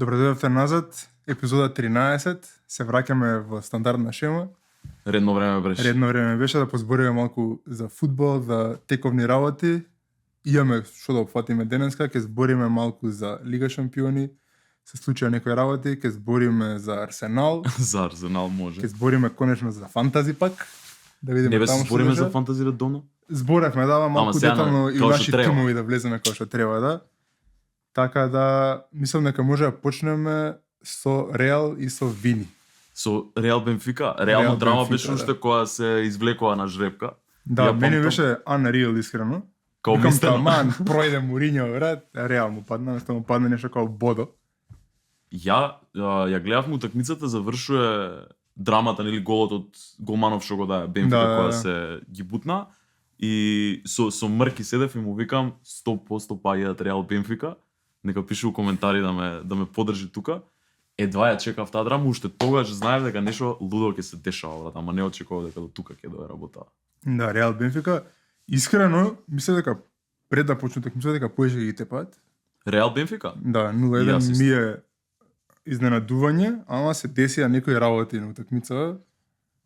Добро дојдовте назад, епизода 13, се враќаме во стандардна шема. Редно време беше да позбориме малку за фудбал, за тековни работи. Имаме што да опфатиме денеска, ќе збориме малку за Лига шампиони, се случија некои работи, ќе збориме за Арсенал. За Арсенал може. Ќе збориме конечно за фантази пак. Да видиме не таму се збориме за фантази редовно? Зборевме, да, малку детално и наши треба. тимови да влеземе како што треба, да. Така да, мислам дека може да почнеме со Реал и со Вини. Со Реал Бенфика. Реално драма Бенфика, беше уште која се извлекува на жребка. Да, мене беше unreal искрено. Викам таман, пројде Муриньо, брат, Реал му падна, место му падна нешто како Бодо. Ја гледавме утакмицата, завршува драмата, нели голот од голманов што го дае Бенфика која се ги бутна и со мрки седев и му викам 100% паѓаат Реал Бенфика. Нека пише у коментари да ме поддржи тука. Едва ја чекав таа драма, уште тогаш знаев дека нешто лудо ќе се дешава, брат, ама не очекував дека до тука ќе дое работа. Да, Реал Бенфика, искрено, мислев дека пред да почне такмицата дека поеше ги тепат. Реал Бенфика? Да, 0-1 ми е изненадување, ама се десија некои работи на утакмицата.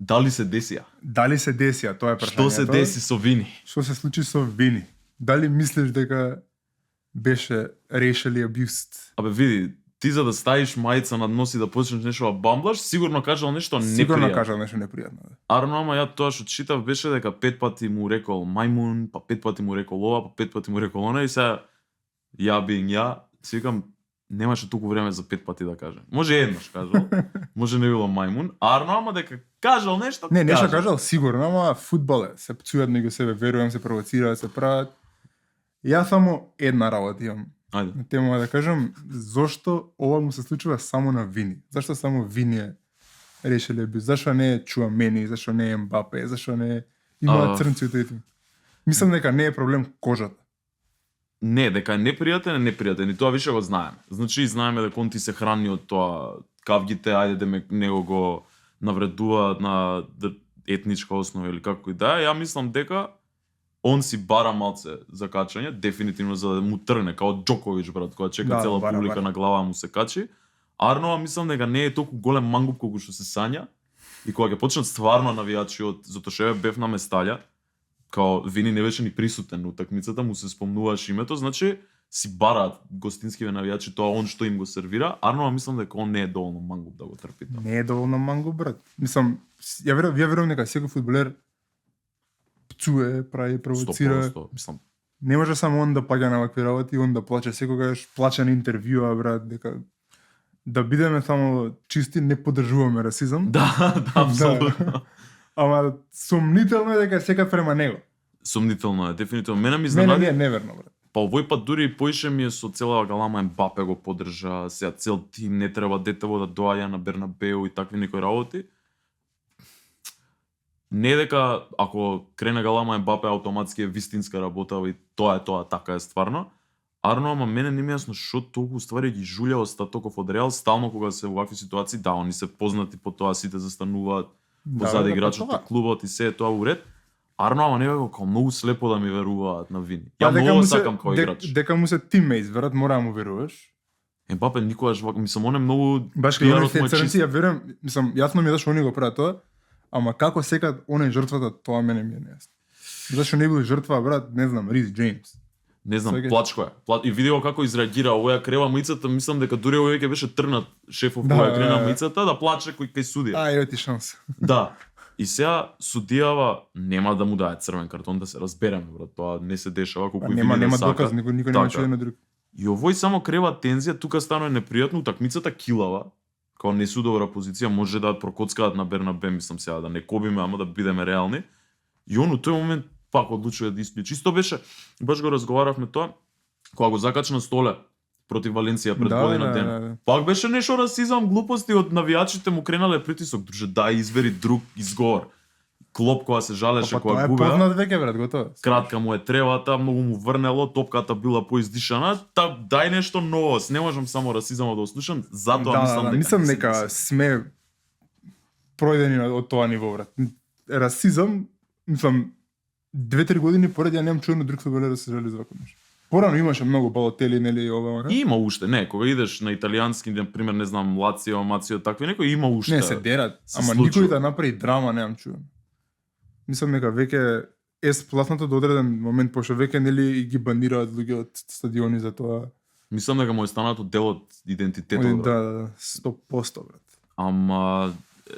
Дали се десија? Дали се десија, тоа е прашањето. Што се деси со Вини? Што се случи со Вини? Дали мислиш дека беше racially abused? Абе види, ти за да ставиш мајца на нос и да почнеш нешто да бамблаш, сигурно кажал нешто непријатно. Сигурно кажал нешто непријатно. Да. Арно, ама ја тоа што читав беше дека 5 пати му рекол мајмун, па 5 пати му рекол ова, па 5 пати му рекол она и сега ја си викам немаше толку време за 5 пати да каже. Може еднаш кажал, може не било мајмун, Арно, ама дека кажал нешто. Не, нешто кажал сигурно, ама фудбал е, се пцујат меѓу себе, верувам, се провоцираат, се прават. Јас само една работа имам. Ајде. На тема да кажам, зошто ова му се случува само на Вини? Зашто само Вини е решиле би? Зашто не е Чуамени, зашто не е Мбапе, зашто не е имаат црнци од тим? Мислам дека не е проблем кожата. Не, дека е непријатен и тоа више го знаеме. Значи знаеме дека он ти се храни од тоа кавгите, ајде да него го навредуваат на етничка основа или како и да е. Ја мислам дека он си бара малце за качање, дефинитивно за да му тргне, као Џоковиќ, брат, која чека цела публика на глава му се качи. Арно, мислам дека не е толку голем мангуп колку што се сања и кога ќе почнат стварно навијачи од затоа бев на месталја, као Вини не беше ни присутен на утакмицата, му се спомнуваш името, значи си бараат гостинскиве навијачи тоа он што им го сервира. Арно, мислам дека он не е доволно мангуп да го трпи тоа. Не е доволно мангуп, брат. Мислам, ја верувам дека секој фудбалер пцуе, прави, провоцира. 100%, мислам. Не може само он да паѓа на вакви работи, он да плаче секогаш, плаче на интервјуа, брат, дека да бидеме само чисти, не поддржуваме расизам. Да, апсолутно. Ама сумнително е дека секад према него. Сумнително е, дефинитивно. Мене ми изненади. Не е неверно, брат. Па овој пат дури и поише ми е со цела галама Мбапе го поддржа, сега цел тим не треба детево да доаѓа на Бернабеу и такви некои работи. Не дека ако крене галама Мбапе автоматски е вистинска работа и тоа така е стварно. Арно, ама мене не ми е јасно што толку ствари ги жулја остатоков од Реал, стално кога се во вакви ситуации, да, они се познати по тоа, сите застануваат позади играчот на клубот и се е тоа уред. Арно, ама не бе како многу слепо да ми веруваат на Вини. Ја многу сакам како играч. Дека му се тиммейтс, верат, мора да му веруваш. Мбапе никогаш мислам он е многу баш кај оној црнци, ја верувам, мислам, јасно ми е зашто они го прават тоа, ама како секад он е жртвата, тоа мене ми е нејасно. Зашто не бил жртва, брат, не знам, Рис Джеймс. Не знам, плачко е. И видео како изреагира, овоја крева мајцата, мислам дека дури овој ќе беше трнат шефов која крена мајцата да плаче кај судија. Еве ти шанс. Да. И сега судијава нема да му даде црвен картон, да се разбереме, брат, тоа не се дешава колку и нема доказ, никој нема чуе на друг. И овој само крева тензија, тука станува непријатно, утакмицата килава, као не су добра позиција, може да прокоцкаат на Бернабе, мислам сега да не кобиме, ама да бидеме реални. И он у тој момент пак одлучува да исклучи. Чисто беше, баш го разговаравме тоа, кога го закача на столе против Валенција пред година ден. Да. Пак беше нешто расизам, глупости од навијачите му кренале притисок, друже, дај извери друг изговор. Клоп која се жалеше кога губеа. Тоа е познат веќе, брат, готово. Кратка му е тревата, многу му врнело, топката била поиздишана, дај нешто ново, не можам само расизамот да слушам, затоа мислам дека сме пројдени од тоа ниво, брат. Расизам, мислам 2-3 години поред ја немам чуено друг фудбалер да се жали за вакво нешто. Порано имаше многу Балотели, нели ова. И има уште, не, кога идеш на италијански, на пример, не знам, Лацио, Мацио, такви некои има уште. Не се дерат, се ама случува. никој да направи драма немам чуен. Мислам дека веќе платното до одреден момент, пошто веќе нели и ги банираат луѓе од стадиони за тоа. Мислам дека му е станато дел од идентитетот. Да, 100% брат. Ама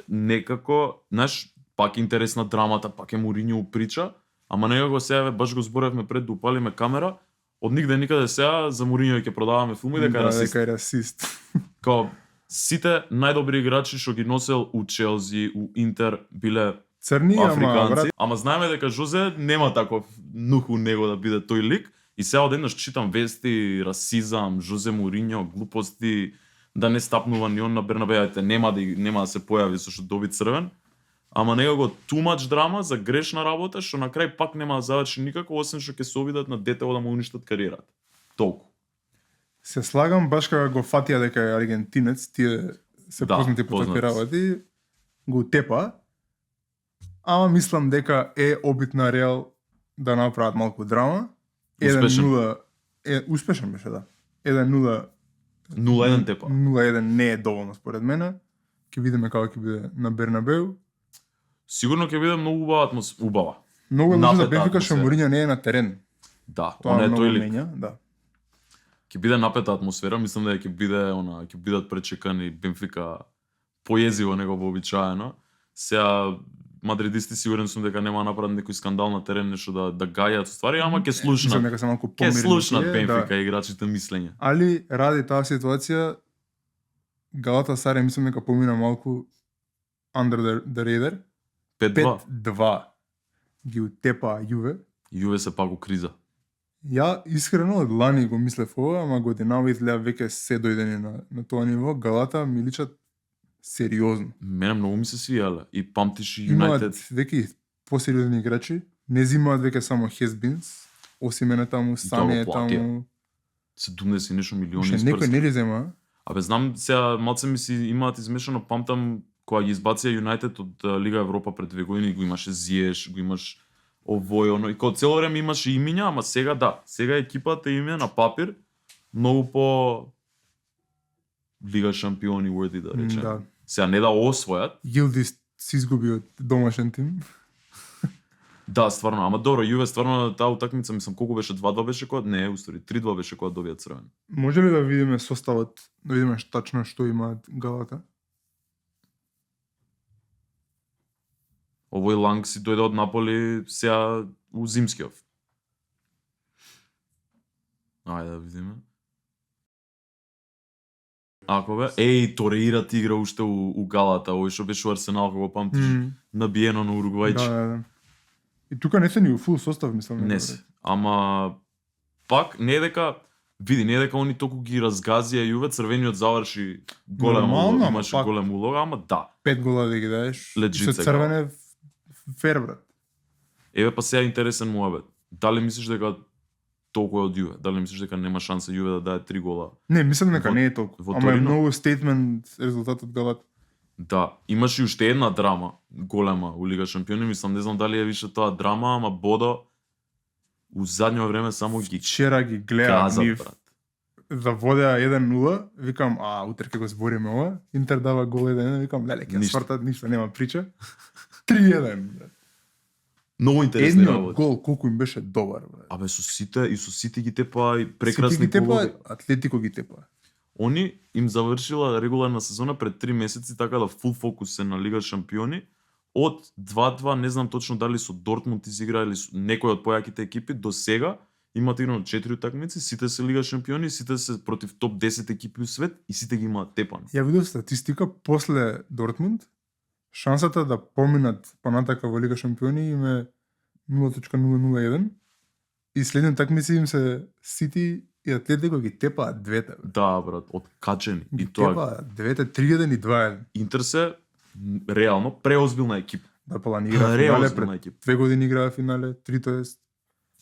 некако, знаеш, пак интересна драмата, пак е Моринјо прича, ама некако сега баш го зборевме пред да упалиме камера, од нигде никаде сега за Моринјо ќе продаваме филми дека е расист. Дека е расист. Као сите најдобри играчи што ги носел у Челси, у Интер биле Црни, ама африканци, брат, ама знаеме дека Жозе нема таков нух у него да биде тој лик. И сега одеднаш читам вести, расизам, Жозе Моринјо, глупости, да не стапнува ни он на Бернабејате, нема да се појави со што доби црвен. Ама некако too much драма за грешна работа, што на крај пак нема да заврши никако, освен што ќе се обидат на детево да му уништат кариерата. Толку. се слагам баш кога го фатија дека е аргентинец, тие се Да, познати по такви познати се. работи, го тепа. Ама мислам дека е обид на Реал да направат малку драма. Успешен. 1-0 успешен беше, да. 1-0 0-1 тепа. 0-1 не е доволно според мене. Ќе видиме како ќе биде на Бернабеу. Сигурно ќе биде многу убава. Многу е лошо за Напета Бенфика што атмосфера. Моринјо не е на терен. Да, Тоа он е многу тој лик. менја, да. Ќе биде напета атмосфера, мислам дека ќе бидат пречекани Бенфика поезиво него вообичаено. Сега мадридисти сигурен сум дека нема направат некој скандал на терен, нешто да гајат ствари, ама ќе Мислам слушнат. дека се малку Ќе помирени слушнат тие, Бенфика да. играчите мислење. Али ради таа ситуација Галатасарај мислам дека помина малку under the radar. 5-2. 5-2 ги утепа Јуве. Јуве се пак у криза. Ја искрено од лани го мислев ова, ама годинава изгледа веќе се дојдени на тоа ниво. Галата ми личат сериозно. Мене многу ми се свијале и памтиш и Имаат Юнайтед. веќе посериозни играчи, не зимаат веќе само Хесбинс, Осимен е таму, Сане е го платија. таму. 70 и нешто милиони Ше некој испрска. не ли зема? Абе знам сега малце ми си имаат измешано, памтам кога ги избација Юнайтед од Лига Европа пред 2 години, го имаше Зиеш, го имаш овој оно и кога цело време имаше имиња, ама сега да, сега екипата им е на папир многу по Лига шампиони worthy да речем. Да. Сега не да освојат, Гилдис се изгуби од домашен тим. да, стварно, ама добро, Јуве стварно таа утакмица, мислам колку беше 2-2 беше кога, не, устори 3-2 беше кога добија црвен. Може ли да видиме составот, да видиме тачно што имаат Галата? Овој Ланг си дојде од Наполи сега у Зимскиов. Ајде да видиме. Ако бе, Торейра ти игра уште у Галата, овој што беше у Арсенал, кога го памтиш, набиено на Уругвајче. Да. И тука не се ни у фул состав, мислам. Не се. Ама пак не е дека види, не е дека они толку ги разгазија Јуве, црвениот заврши голема Нормално, улога, ама имаше пак. голема улога, ама да. 5 гола да ги даеш. Legit Со сега. црвене фер брат. Еве па сега интересен муабет. Дали мислиш дека толку е од Јуве? Дали мислиш дека нема шанса Јуве да даде 3 гола? Не, мислам дека Во- не е толку. во Ама е Торино? многу стейтмент резултатот Галата. Да, имаше уште една драма голема у Лига шампиони, мислам не знам дали е више тоа драма, ама Бодо у задњо време само ги Вчера ги гледам газа, нив брат. да водеа 1-0, викам, утре ќе го збориме ова. Интер дава гол 1-1, викам, леле, ќе Ништо. свртат, ништо нема прича. 3-1. брат. Многу интересни Едниот работи. гол колку им беше добар, брат. Абе со сите ги тепа и Сити прекрасни ги тепа, голови. Атлетико ги тепа. Они им завршила регуларна сезона пред 3 месеци, така да фул фокус се на Лига шампиони. Од 2-2, не знам точно дали со Дортмунд изигра или со некој од појаките екипи, до сега имаат играно 4 утакмици, сите се Лига шампиони, сите се против топ 10 екипи у свет и сите ги имаат тепани. Ја видов статистика после Дортмунд, шансата да поминат понатака во Лига шампиони им е 0.001 и следни такмици им се Сити и Атлетико ги тепаат двете. Бе. Да, брат, откачени. Ги И тоа тепаат двете, 3-1 и 2-1. Интер се реално преозбилна екипа. Да планира финале Преозбилна пред екипа. 2 години играа финале, 3 тоест.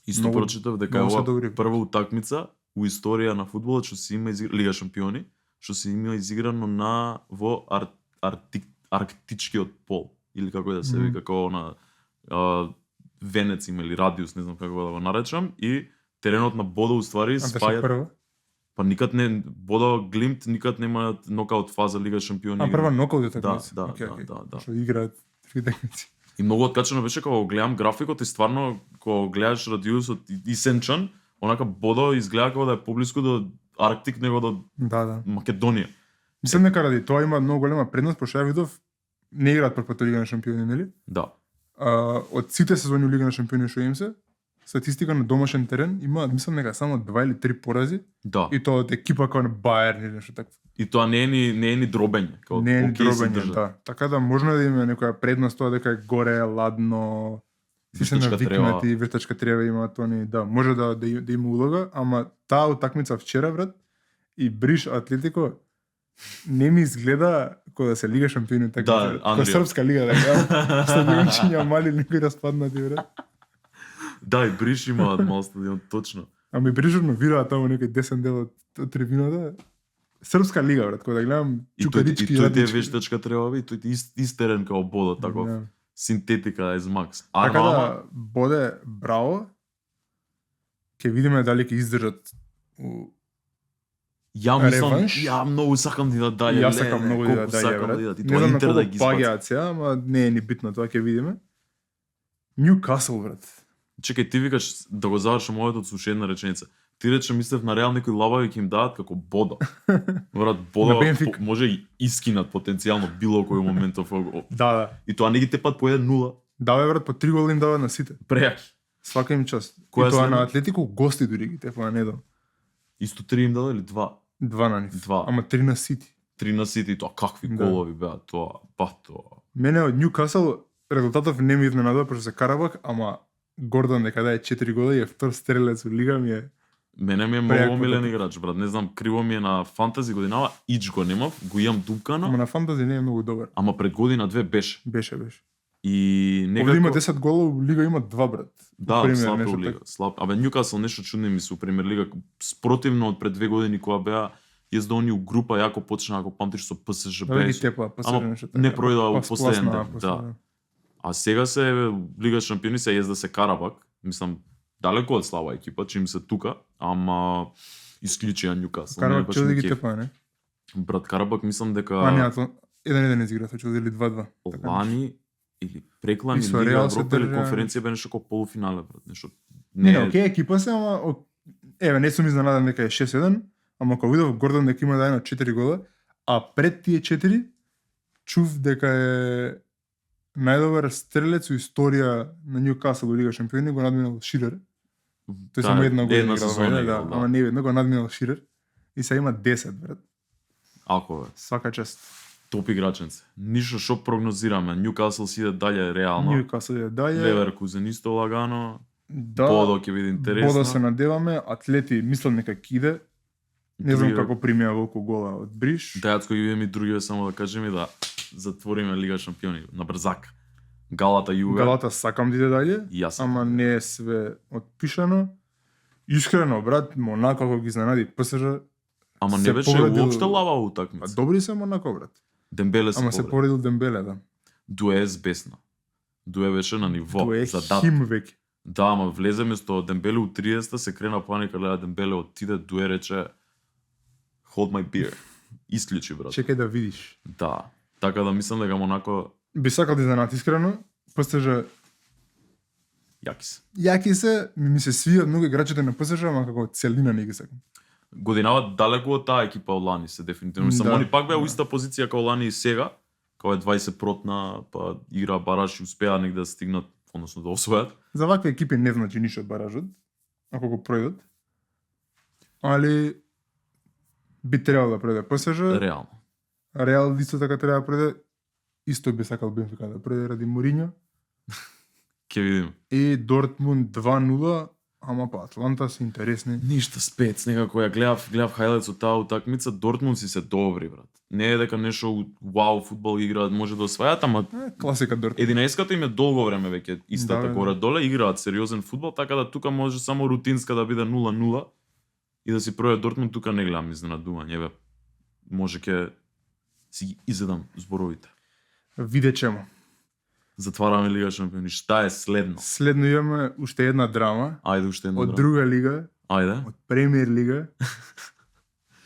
Исто Многу- прочитав дека е многу се ова добри. прва утакмица у историја на фудбалот што се има Лига шампиони, што се има изиграно во арктичкиот пол или како да се Мгм. вика, како на Венец има или радиус, не знам како да го наречам, и теренот на Бодо уствари А беше спајат. прва? Па никад не Бодо Глимт никад нема нокаут фаза Лига шампиони. А прва нокаут е Да, такмица. да, Окей, да, окей. да. Што играат три такмици. И многу откачено беше кога го гледам графикот и стварно кога гледаш радиусот и Сенчан, онака Бодо изгледа како да е поблиску до Арктик него до Да. Македонија. Мислам дека ради тоа има многу голема предност, пошто ја видов не играат прв пат Лига на шампиони, нели? Да. Од сите сезони у Лига на шампиони што им се, статистика на домашен терен има, мислам дека само 2 или 3 порази, Да. и тоа од екипа како на Баерн или нешто такво. И тоа не е ни дробење, како Не е ни окей се дробење, држат. да. Така да можно да има некоја предност тоа дека е горе, ладно, си се Вртачка навикнати, вртачка трева имаат они, да, може да има улога, ама таа утакмица вчера, брат, и Бриш Атлетико не ми изгледа кога да се Лига шампиони така. Да, Кога Unreal. српска лига така. Стадиончиња мали некои распаднати, брат. Да, и Бриш имаат мал стадион, точно. Ами Бришурно вираа таму некој десен дел од трибината. Српска лига, брат, кога да гледам И чукарички тој е радички. вештачка трева и тој е ист терен како Бодо, таков Да. синтетика е макс. А Така нама, да боде браво. Ќе видиме дали ќе издржат у ја мислам, реванш? ја многу сакам да идат дале. Јас сакам леле, многу да колку дале, сакам брат. да идат. И Не тоа знам на Интер да колку ги избаци. паѓаат сега, ама не е ни битно, тоа ќе видиме. Ньюкасл, брат. Чекај, ти викаш да го завршам овоето со уште една реченица. Ти рече мислев на Реал некои лабави ќе им дадат како Бодо. Брат, Бодо На Бенфик. може и искинат потенцијално било кој моментов. Да. И тоа не ги тепат по 1-0. Да, бе, брат, по 3 голи им даваат на сите. Прејаки. Свака им част. Која И тоа следна? на Атлетико гости дури ги тепа на недо. Исто 3 им дадо или 2? 2 на нив. Два. Ама 3 на Сити. 3 на Сити и тоа какви Да. голови беа тоа, па тоа. Мене од Ньюкасл резултатов не ми изненадува пошто се Карабак, ама Гордон дека даде 4 голи и е втор стрелец во лига ми е. Мене ми е Прејако многу омилен така. играч, брат. Не знам, криво ми е на фантази годинава, ич го немав, го имам дупкано, Ама на фантази не е многу добар. ама пред година две беше. Беше. И некако... Овде има 10 гола, у лига има 2, брат. Да, Премиер, слаб е нешто у лига, така. слаб. Абе Ньюкасл нешто чудни ми се у премиер лига, спротивно од пред 2 години кога беа јас да они у група јако почна, ако памтиш со ПСЖ Да ги беше. тепа, па Ама се нешто не пројдоа у Па последен спласна, ден, после, да. А сега се Лига шампиони се језда се Карабак, мислам далеко од слаба екипа, чим се тука, ама исклучија Ньюкасл. Не, Карабак баш че да ми ги кеф. тепа, не? Брат Карабак мислам дека А не, 1-1 изигра, се чуди или 2-2. Така лани или преклани И со Лига Реал се Европа или држа- конференција бе нешто како полуфинале, брат, нешто. Не, окей, екипа се, ама еве, не сум изненадан дека е 6-1, ама кога видов Гордон дека има дајано 4 гола, а пред тие 4 чув дека е најдобар стрелец у историја на Ньюкасл во Лига шампиони, го надминал Ширер. Тој само една година играл, сезона да, играл, ама не ведно го надминал Ширер. И сега има 10, брат. Ако бе, Свака чест. топ играченце. Ништо што прогнозираме, Ньюкасл си иде дале реално. Ньюкасл е даје. Леверкузен исто лагано. Да. Бодо ќе биде интересно. Бодо се надеваме, Атлети мислам дека ќе иде. Не знам Други- како примија волку гола од Бриш. Дајацко ги видиме и другиве, само да кажеме да затвориме Лига шампиони на брзак. Галата Југа. Галата сакам да иде дале, И јас сакам. ама не е све отпишано. Искрено, брат, Монако како ги изненади ПСЖ, Ама се не беше повредил- уопште лава а утакмица. добри се Монако, брат. Дембеле се Ама се повреди. поредил Дембеле, да. Дуе е збесна. Дуе беше на ниво. Тоа е за дат. хим веќе. Да, ама влезе место Дембеле у 30-та, се крена паника, гледа Дембеле отиде, Дуе рече hold my beer. Исклучи, брат. Чекај да видиш. Да. Така да мислам дека Монако Би сакал да изненад искрено. ПСЖ јаки се. јаки се, ми се свијат многу играчите на ПСЖ, ама како целина не ги сакам. Годинава далеку од таа екипа од лани се дефинитивно. Мислам, Да, они пак беа да. у иста позиција како лани и сега, кога е 20 протна, па игра бараш и успеа негде да стигнат, односно да освојат. За вакви екипи не значи ништо од баражот, ако го пројдат. Али би требало да пројде ПСЖ. Реално. Реал исто така треба да пројде. Исто би сакал Бенфика да пројде ради Мориньо. Ќе видиме. И Дортмунд 2-0, ама па Атланта се интересни. Ништо спец, некако ја гледав хајлајтс од таа утакмица, Дортмунд си се добри, брат. Не е дека нешто вау фудбал играат, може да освајат, ама Класика Дортмунд. 11-ката им е долго време веќе истата Да, горе доле, играат сериозен фудбал, така да тука може само рутинска да биде 0-0 и да си пројде Дортмунд, тука не гледам изненадување, бе. Може ќе си ги изедам зборовите. Видечемо. Затвараме Лига шампиони. Шта е следно? Следно имаме уште една драма Ајде уште една од драма. друга лига, Ајде. од Премиер лига,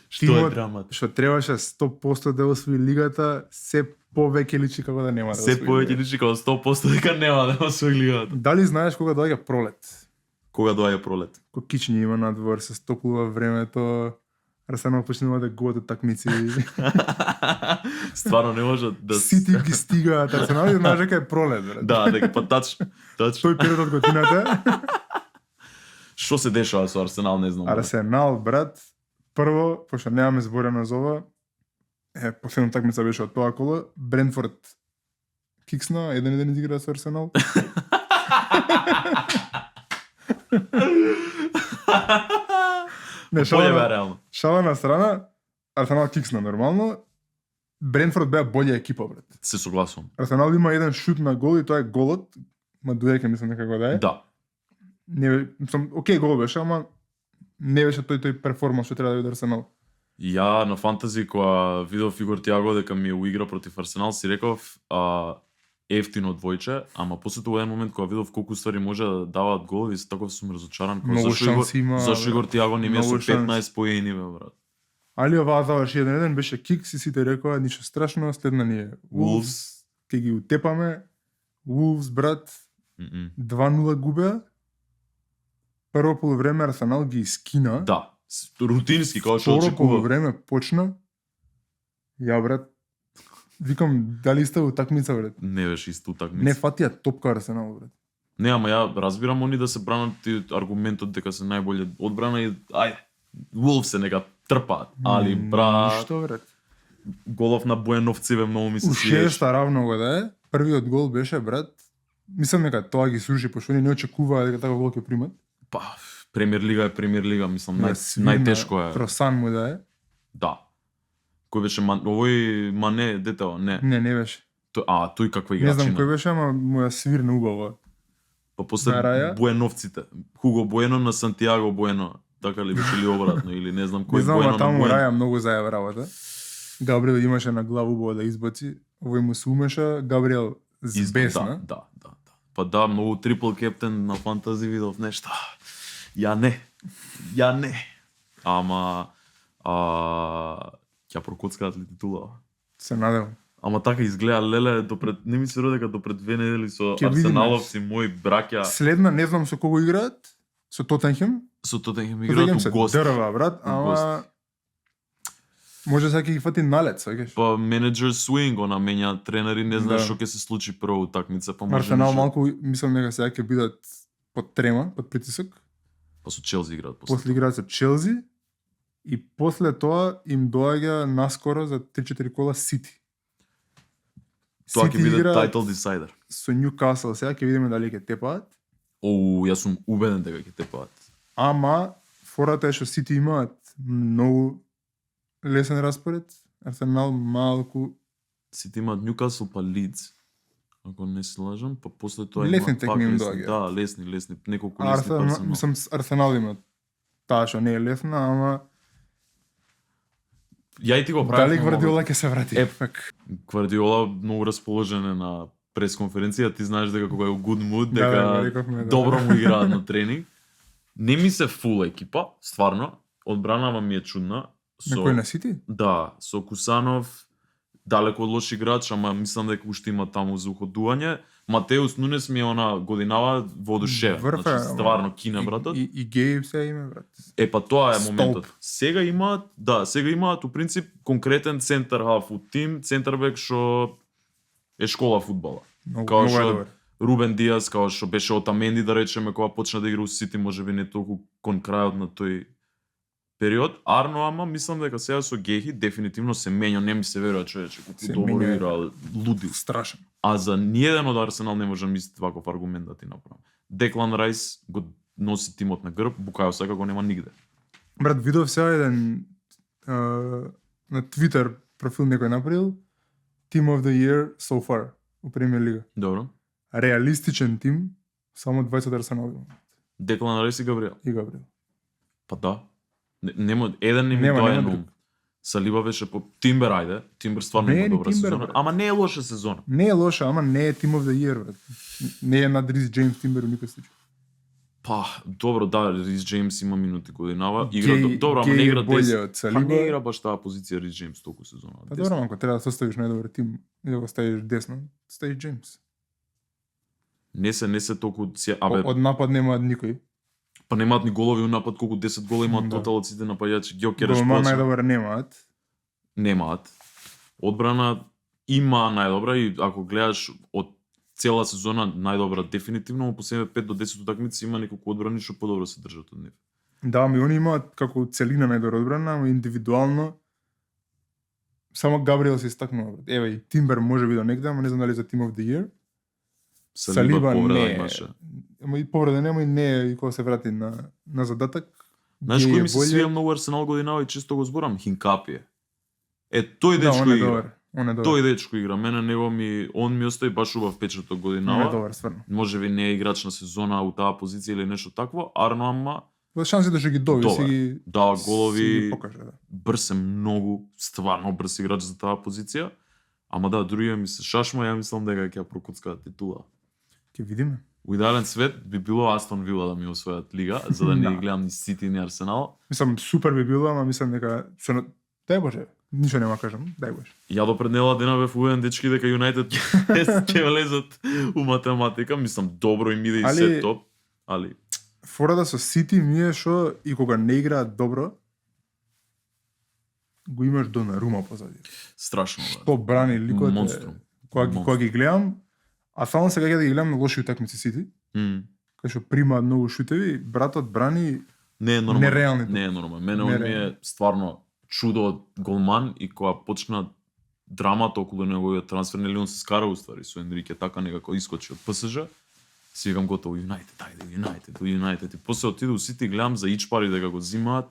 Што тимот е драмата? што требаше 100% да освои лигата, се повеќе личи како да нема да Се освои повеќе лигата. личи како 100% дека нема да освои лигата. Дали знаеш кога доаѓа пролет? Кога доаѓа пролет? Ко кични има надвор, се стоплува времето, Арсенал почнува да губат такмици. Стварно не може да... Сити ги стигаат, Арсенал и знаеш дека е пролет, брат. Да, дека па тач. Тој период од годината. Што се дешава со Арсенал, не знам. брат. Арсенал, брат, прво, пошто немаме зборено за ова, последна такмица беше од тоа коло, Брентфорд киксна, 1-1 изигра со Арсенал. Не, Боле бе, реално. шала на страна, Арсенал киксна нормално, Брентфорд беа болја екипа, брат. Се согласувам. Арсенал има еден шут на гол и тоа е голот, Мадуеке мислам дека го да е. Да. Не, мислам, окей гол беше, ама не беше тој перформанс што треба да биде Арсенал. Ја на фантази кога видов Игор Тиаго дека ми уигра против Арсенал, си реков ефтино двојче, ама после тоа еден момент кога видов колку ствари може да даваат голови, се таков сум разочаран. Многу шанси има. Зашо Игор Тиаго не ми е со Многу шанси. 15 поени, бе, брат. Али оваа заврши 1-1, беше кикс и сите рекоа ништо страшно, следна ни е Wolves, ќе ги утепаме. Wolves, брат, 2-0 губеа. Прво полувреме Арсенал ги искина. Да, рутински како што Второ очекува. полувреме почна. Ја, брат, викам, дали сте утакмица, брат? Не беше исто такмица. Не фатија топка Арсенал, брат. Не, ама ја разбирам они да се бранат и аргументот дека се најболе одбрана и ајде, Wolves се нека трпаат, али брат, Ништо, брат. голов на Бојановци многу ми се У свиеше. шеста равно го да е. Првиот гол беше, брат. Мислам дека тоа ги сруши, пошто они не очекуваа дека таков гол ќе примат. Па, Премиер лига е Премиер лига, мислам, Да свирна, најтешко е. Тросан му да е. Да. Кој беше овој Мане детево? Не. Не беше. Тој каква Не знам играчина. кој беше, ама му ја свирна убаво. Па после На Раја? Бојановците. Хуго Боено на Сантиаго Боено. Така ли беше ли обратно или не знам кој Не знам, Боено ама на таму Боено. Раја многу заева работа. Габриел имаше на главу убаво да избаци. Овој му се умеша, Габриел збесна. Да. Па да, многу трипл кептен на фантази видов нешта. Ја не. Ама ќе прокоцкаат ли титулава? Се надевам. Ама така изгледа леле допред не ми се дека допред 2 недели со Ќе видиме. Арсеналовци мои браќа Следна, не знам со кого играат. Со Тотенхем. со Тотенхем Тотенхем играат се у гост. дрва, брат, У ама гост. може сега ќе ги фати налет, сакаш. Па менеджер свинг, она менја тренери, не знаеш Да. што ќе се случи прво утакмица, па може Арсенал ништо. малку мислам дека сега ќе бидат под трема, под притисок. Па со Челси играат после. После играат со Челси и после тоа им доаѓа наскоро за 3-4 кола Сити. Тоа ќе Сити биде играат title decider. со Ньюкасл, сега ќе видиме дали ќе тепаат. Јас сум убеден дека ќе тепаат. Ама фората е што Сити имаат многу лесен распоред. Арсенал малку Сите имаат Ньюкасл па Лидс. Ако не се лажам, па после тоа Лесни имаат текми им лесни. доаѓаат. Да, лесни, неколку лесни Арсенал, Арсенал. мислам Арсенал има таа што не е лесна, ама Ја и ти го дали правев. Гвардиола ќе се врати? Пак Гвардиола многу расположен е на пресконференција, ти знаеш дека кога е у good mood, Да, дека го рековме, да. добро му играат на тренинг. Не ми се фул екипа, стварно. Одбранава ми е чудна. Некој на Сити? Да, со Кусанов, далеко од лош играч, ама мислам дека уште има таму за уходување. Матеус Нунес ми е она годинава воодушевен. Врв е, Значи, ама. стварно кине братот. И Геј се име, брат. Па тоа е Столп. моментот. Сега имаат у принцип конкретен центар халф у тим, центарбек што е школа фудбала. Многу, Као многу е што добар. Рубен Диас, као што беше Отаменди, да речеме, кога почна да игра у Сити, можеби не толку кон крајот на тој период. Арно, ама мислам дека сега со Гехи дефинитивно се менја, не ми се верува човече, колку Се добро менја. игра, лудил. Страшен. А за ниеден од Арсенал не може да мисли ваков аргумент да ти направам. Деклан Райс го носи тимот на грб, Букајо Сака го нема нигде. Брат, видов сега еден на Twitter профил некој направил Team of the Year so far у Премиер лига. Добро. Реалистичен тим, само 20 Арсенал има. Деклан Райс и Габриел. И Габриел. Па да. Нема еден не ми Нема доаѓа на друг. ум. Салиба беше по Тимбер, ајде. Тимбер стварно Не е има ни добра Тимбер, сезона, брат. ама не е лоша сезона. Не е лоша, ама не е Team of the Year, брат. Не е над Рис Джеймс Тимбер у никој случај. Па, добро, да, Рис Джеймс има минути годинава. Игра Геј- добро, ама Геј не е игра болje 10. од Па Салиба. не игра баш таа позиција Рис Джеймс толку сезона. Па добро, ако треба да составиш најдобар тим и да го ставиш десно, ставиш Джеймс. Не се толку Од напад нема никој. па немаат ни голови у напад, колку 10 гола имаат Да. тотал од сите напаѓачи. Ѓокереш Голман почна. најдобар немаат. Немаат. Одбрана има најдобра и ако гледаш од цела сезона најдобра дефинитивно, но последните 5 до 10 утакмици има неколку одбрани што подобро се држат од нив. Да, ами они имаат како целина најдобра одбрана, ама индивидуално само Габриел се истакнува. Еве и Тимбер може би до негде, ама не знам дали за Team of the Year. Салиба повреда не е. имаше. Ама и повреда нема и не е и кога се врати на задаток. Знаеш Геј кој е ми се болje. свија многу Арсенал годинава и често го зборам? Хинкапи. Тој Да, дечко он е игра. добар. Он е добар. Тој дечко игра. Он ми остави баш убав печат од Он е годинава. добар, стварно. Може би не е играч на сезона у таа позиција или нешто такво. Арно ама Во шанси да што ги доби, Добар. си ги дава си ги голови. покаже, да. Брз е многу, стварно брз играч за таа позиција. Ама да, другиот ми се шашма, ја мислам дека ќе ја прокоцка титула. Ќе видиме. У идеален свет би било Астон Вила да ми освојат лига, за да не Да. ги гледам ни Сити ни Арсенал. Мислам супер би било, ама мислам дека дај Боже, ништо нема кажам, дај Боже. Ја до пред недела дена бев уверен дечки дека Юнајтед ќе влезат у математика, мислам добро им иде и Али- се топ, али Фората со Сити ми е што и кога не играат добро, го имаш Донарума позади. страшно да. Што брани ликот е, Монструм. кога ги гледам, а само сега ќе да ги гледам на лоши утакмици Сити, М. кај што примаат многу шутеви, братот брани Не е нормално. Нереални Не е нормално. Мене он ми Нереални. е стварно чудо од голман и кога почна драмата околу неговиот трансфер, нели он се скара уствари со Енрике, така некако искочи од ПСЖ. Си викам готово Юнајтед, ајде Юнајтед. И после отиде у Сити, гледам за ичпари дека го зимаат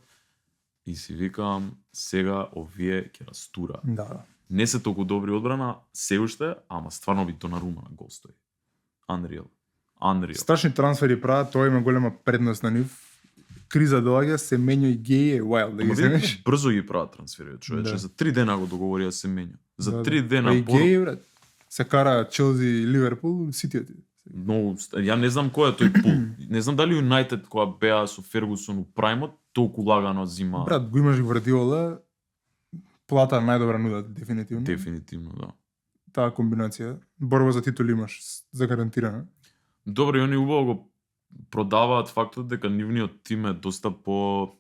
и си викам сега овие ќе растура. да. Не се толку добри одбрана, се уште, ама стварно би Донарума на гол стои. Unreal. Страшни трансфери прават, тоа има голема предност на нив. Криза доаѓа, се менја и Геј е wild да ги Ама земеш. видите, брзо ги прават трансферите, човече. Да. За 3 дена го договорија се менја. За Да, 3 да. дена Па и Боро- Геј, брат, се кара Челси и Ливерпул, Сити отиде. Многу, ја не знам кој е тој пул. Не знам дали Юнајтед кога беа со Фергусон у праймот, толку лагано зима. Брат, го имаш Гвардиола, плата најдобра нуда, дефинитивно. Дефинитивно, да. Таа комбинација. Борба за титул имаш загарантирана. Добро, и они убаво го продаваат фактот дека нивниот тим е доста по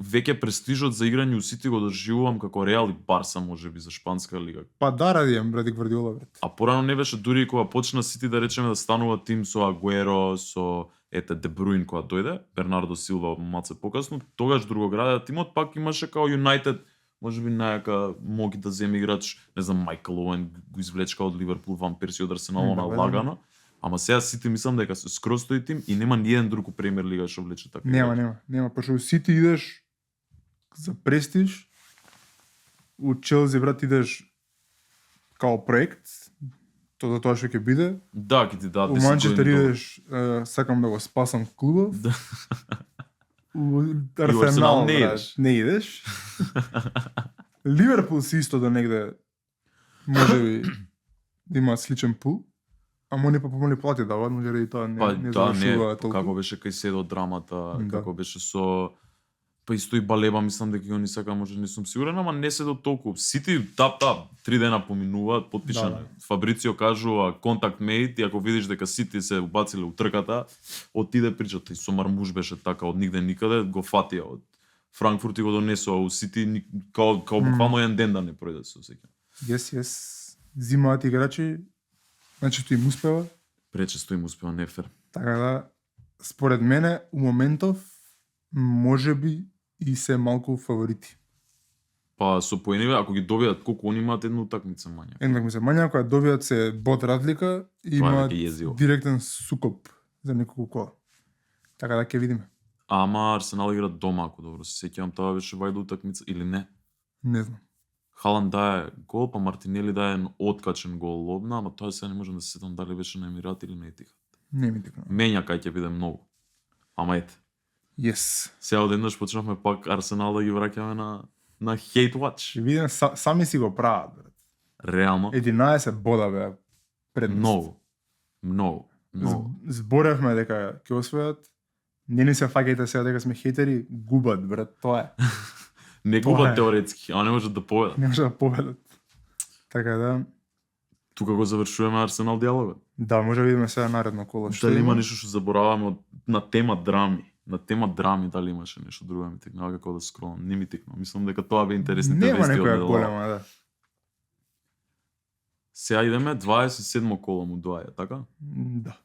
веќе престижот за играње у Сити го доживувам како Реал и Барса можеби за шпанска лига. Па да, ради Гвардиола, брат. А порано не беше дури и кога почна Сити да речеме да станува тим со Агуеро, со Де Бруин кога дојде, Бернардо Силва малце покасно, тогаш другограден тимот пак имаше као Юнајтед, можеби најака моги да земе играч, не знам, Майкл Оуен го извлечка од Ливерпул, Ван Перси од Арсенал, Да, на да. лагано. Ама сега Сити мислам дека се скроз тој тим и нема ниеден друг у премиер лига што влече така. Нема. Пошто у Сити идеш за престиж, у Челси, брат, идеш као проект, то за тоа што ќе биде. Да, ќе ти дадат У 10 Манчестер години идеш, сакам да го спасам клубов. Да. У Арсенал Арсенал не брат, идеш. не идеш. Ливерпул си исто до негде можеби да имаат сличен пул, ама они па помали плати даваат, може и тоа не Па не да, не, завршува толку. како беше кај седо драмата, Да. како беше со па исто и Балеба, мислам дека ги они сака, може не сум сигурен, ама не се до толку. Сити тап 3 дена поминуваат, потпишано. Да, да. Фабрицио кажува контакт мейт и ако видиш дека Сити се убациле у трката, отиде причата и со Мармуш беше така од нигде никаде, го фатија од Франкфурт и го донесува у Сити као буквално еден ден да не пројде, се сеќам. Yes. Зимаат играчи, значи им успева. Пречесто им успева нефер. Така да, според мене, у моментов, можеби и се малку фаворити. Па со поениве, ако ги добијат колку они имаат една утакмица мање. Еднак ми се мања, кога добијат се бод разлика, и Тоа е имаат веќе језиво. директен сукоп за неколку кола. Така да ќе видиме. Ама Арсенал игра дома, ако добро се сеќавам, тоа беше вајда утакмица или не. Не знам. Халанд дае гол, па Мартинели дае еден откачен гол лобна, ама тоа сега не можам да се сетам дали беше на Емират или на Етихад. Не ми текна. Менја кај ќе биде многу. Ама ете, Yes. сега одеднаш почнавме пак Арсенал да ги враќаме на hate watch. Ќе видиме, сами си го прават, брат. Реално, 11 бода беа предност. многу. Но Зборевме дека ќе освојат. Не ни се фаќајте сега дека сме хейтери, губат, брат, тоа е. не Тоа губат е. теоретски, а не можат да победат. Не може да победат. Така да, Тука го завршуваме Арсенал диалогот. да, може да видиме сега наредно коло. Дали има нешто што забораваме на тема драми? На тема драми дали имаше нешто друго ми текнува како да скролам. Не ми текнува. Мислам дека тоа бе интересните Нема вести од некоја неделата. голема, да. Сега идеме 27 коло му доаѓа, така? Да.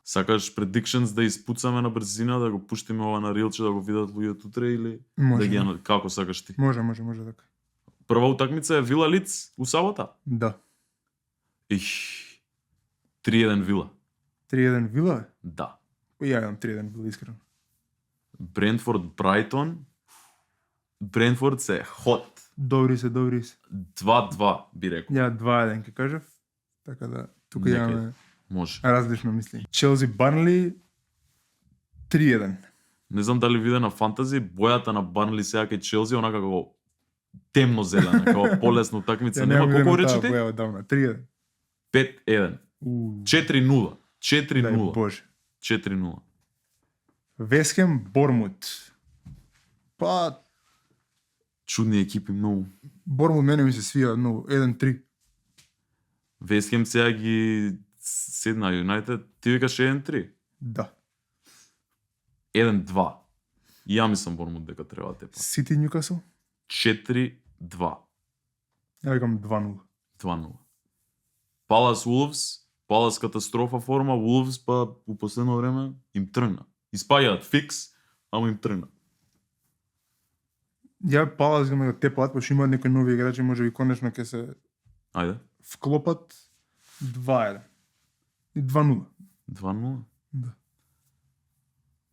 Сакаш predictions да испуцаме на брзина, да го пуштиме ова на рилче да го видат луѓето утре или Може. да ги како сакаш ти? Може така. Прва утакмица е Вила Лиц у сабота. Да. Их. 3-1 Вила. 3-1 Вила? Бе? Да. Ја имам 3-1 Вила, искрено. Брентфорд Брайтон. Брентфорд се хот. Добри се. 2-2 би рекол. Ја 2-1 ќе кажев. Така да, тука Некај. имаме Може. различно мисли. Челси Барнли 3-1. Не знам дали виде на фантази, бојата на Барнли сега кај Челси онака како темно зелена, како полесна утакмица. Нема колку речите? Боја одавна. 3-1. 5-1. 4-0. 4-0. Дај Боже. 4-0. Весхем Бормут. Па, Чудни екипи многу. Бормут мене ми се свија многу. 1-3. Вестхем сега ги седна Юнайтед. Ти викаш 1-3. Да. 1-2. И ја мислам Бормут дека треба тепа. Сити Ньюкасл? 4-2. Ја викам 2-0. 2-0. Палас Wolves, Палас катастрофа форма, Wolves па у последно време им тргна. Испаѓаат фикс, ама им тргна. Ја Палас ги ме тепаат, пошто имаат некои нови играчи, може би конечно ќе се Ајде. вклопат 2-1. И 2-0. 2-0. Да.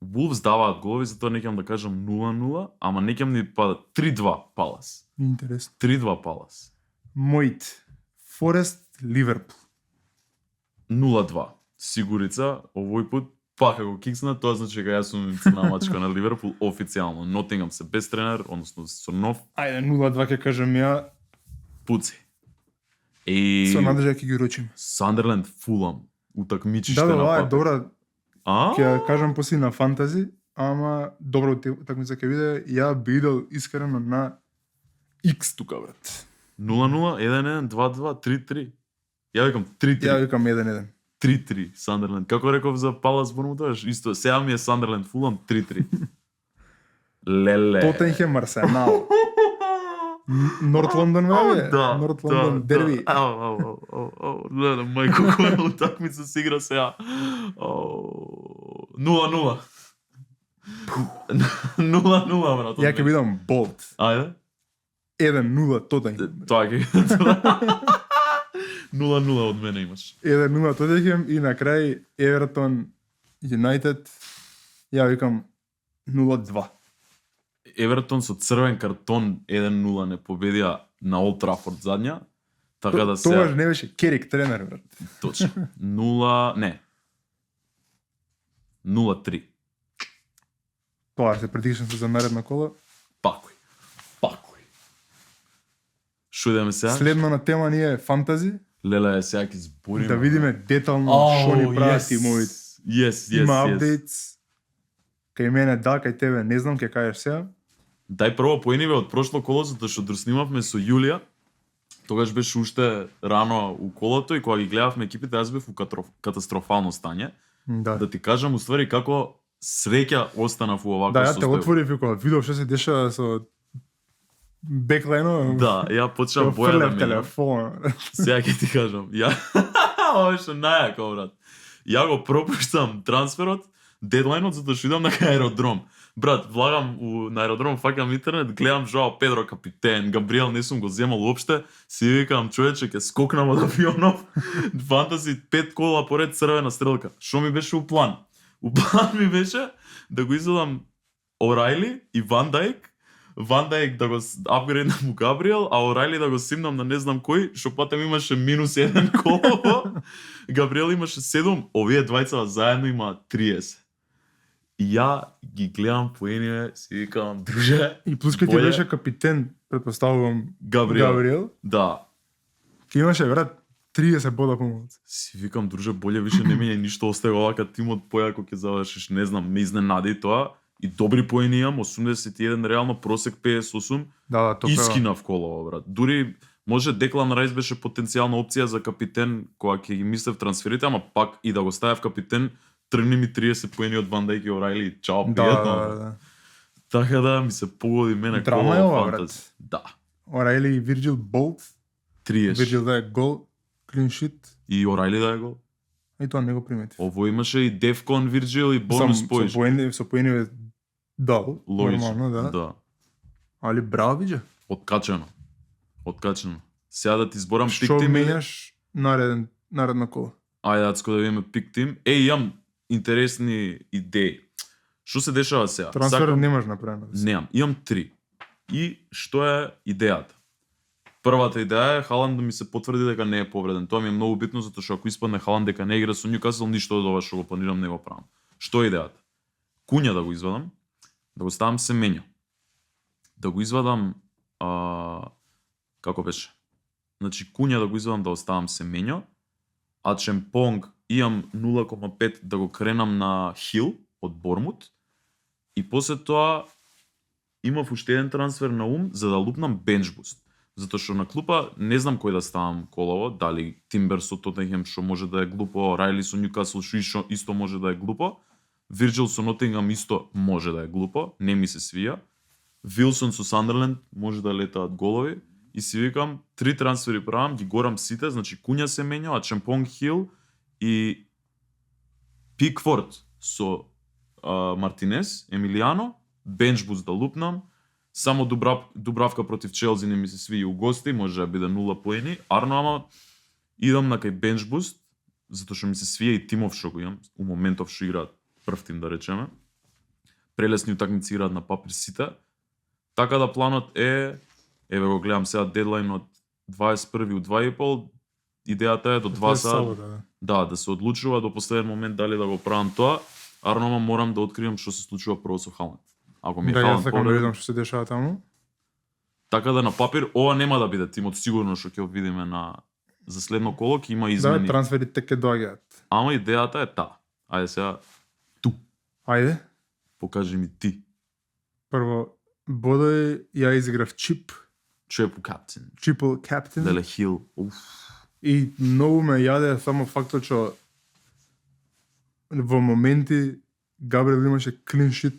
Wolves даваат голови, затоа не ќе да кажам 0-0, ама не ќе ни пада 3-2 Палас. Интересно. 3-2 Палас. Мојт. Форест Ливерпул. 0-2. Сигурица, овој пат пак ако киксна, тоа значи дека јас сум црна мачка на Ливерпул официјално. Нотингам се без тренер, односно со нов Ајде 0-2 ќе кажам ја, пуци. И со надржа ќе ги рочим. Сандерленд Фулам утакмичиште Да, на ова е папер. добра, А? ќе ја кажам после на фантази, ама добра утакмица ќе биде. Ја би идел искрено на X тука, брат. 0-0, 1-1, 2-2, 3-3. Ја викам 3-3. Ја викам 1-1. 3-3 Сандерленд. Како реков за Палас Борнмут, исто сега ми е Сандерленд Фулам 3-3. Леле. Тоттенхем Арсенал. Норт Лондон бе? Да. Норт Лондон дерби. Ау. Леле, мајко, која утакмица се игра сега. 0-0. 0-0, брат. Ја ќе бидам болт. Ајде. 1-0 Тоттенхем. Тоа ќе 0-0 од мене имаш. 1-0 Тоттенхем и на крај Евертон Юнайтед. Ја викам 0-2. Евертон со црвен картон 1-0 не победија на Олд Трафорд задња. Така да се Тоа не беше Керик тренер, брат. точно. 0-3. Тоа се предишно за наредна кола. Пакој. Шо идеме сега? Следно на тема ни е фантази. Леле, сега ќе збориме. Да видиме детално што ни прават тимовите. Yes. Има апдейтс. Кај мене да, кај тебе не знам, ќе кажеш сега. Дај прво поениве од прошло коло, затоа што снимавме со Јулија. Тогаш беше уште рано у колото и кога ги гледавме екипите, јас бев у катастрофално стање. Да. Да ти кажам уствари како среќа останав у овакво Да, ја те состојба. отворив и кога видов што се дешава со беклайно. Да, ја почнав Ја боја да фрлев менам. телефон. Сега ќе ти кажам, ја ова беше најако, брат. Ја го пропуштам трансферот, дедлајнот затоа што идам на аеродром. Брат, влагам на аеродром, фаќам интернет, гледам Жоао Педро капитен, Габриел не сум го земал уопште, си викам човече ќе скокнам од авионов. Фантази 5 кола поред црвена стрелка. Што ми беше у план? У план ми беше да го изведам Орайли и Ван Дајк да го апгрейднам у Габриел, а Орайли да го симнам на не знам кој, што потем имаше -1 колово. Габриел имаше 7, овие двајца заедно имаат 30. И ја ги гледам поениве, си викам, друже, И плюс кај ти Боја- беше капитен, предпоставувам Габриел. Габриел, Да. ти имаше брат 30 бода помалку. Си викам, друже, боле више не мене ништо, остај овака тимот појако ќе завршиш, не знам, ме изненади тоа. И добри поени имам, 81 реално, просек 58. Да, тоа Искинав колово, брат. Дури може Деклан Райс беше потенцијална опција за капитен кога ќе ги мислев трансферите, ама пак и да го ставев капитен, тргни ми 30 поени од Ван Дајк и Орайли. Чао, пријатно. Да. Така да ми се погоди мене Драма е ова, брат. фантази. Да. Орайли и Вирджил Болт. 30. Вирджил да е гол, клин шит. И Орайли да е гол. И тоа не го примети. Ово имаше и Дефкон Вирджил и бонус поиш. Со поени дал, Логично. нормално, да. Али браво видже. Откачено. Сега да ти зборам пик Што тим. менјаш наредна кола? Ајде, ацко да видиме пик тим. Имам интересни идеи. Што се дешава сега? Трансфер немаш направено. Немам. Имам 3. И што е идејата? Првата идеја е Халанд да ми се потврди дека не е повреден. Тоа ми е многу битно затоа што ако испадне Халанд дека не игра со Њукасл, ништо од ова што го планирам не го правам. Што е идејата? Куња да го извадам, да го ставам Семењо. Да го извадам како беше? Значи Куња да го извадам да оставам Семењо, а Чемпонг имам 0,5 да го кренам на Хил од Бормут и после тоа имав уште еден трансфер на ум за да лупнам бенчбуст. Затоа што на клупа не знам кој да ставам колово, дали Тимбер со Тотенхем што може да е глупо, Райли со Њукасл што исто може да е глупо, Вирджил со Нотингам исто може да е глупо, не ми се свија. Вилсон со Сандерленд може да летаат голови и си викам 3 трансфери правам, ги горам сите, значи Куња се менја, а Чемпонг Хил и Пикфорд со Мартинес, Емилијано, бенчбуст да лупнам, само Дубравка против Челси не ми се сви у гости, може да биде 0 поени, арно ама идам на кај бенчбуст, затоа што ми се свија и тимов што го имам, у моментов што играат прв тим да речеме. Прелесни утакмици играат на папир сите. Така да планот е, еве го гледам сега дедлайн од 21 у 2:30, идејата е до 2 сат. Да се одлучува до последен момент дали да го правам тоа. Арно морам да откриам што се случува прво со Халанд. Ако ми е Халанд да видам што се дешава таму. Така да на папир ова нема да биде тимот сигурно што ќе видиме за следно коло, ќе има измени. Да, трансферите ќе доаѓаат. Ама идејата е таа. Ајде сега Ајде. покажи ми ти. Прво бодој ја изиграв чип. Triple captain. Triple captain. Деле Хил. И многу ме јаде само фактот што во моменти Габриел имаше клин шит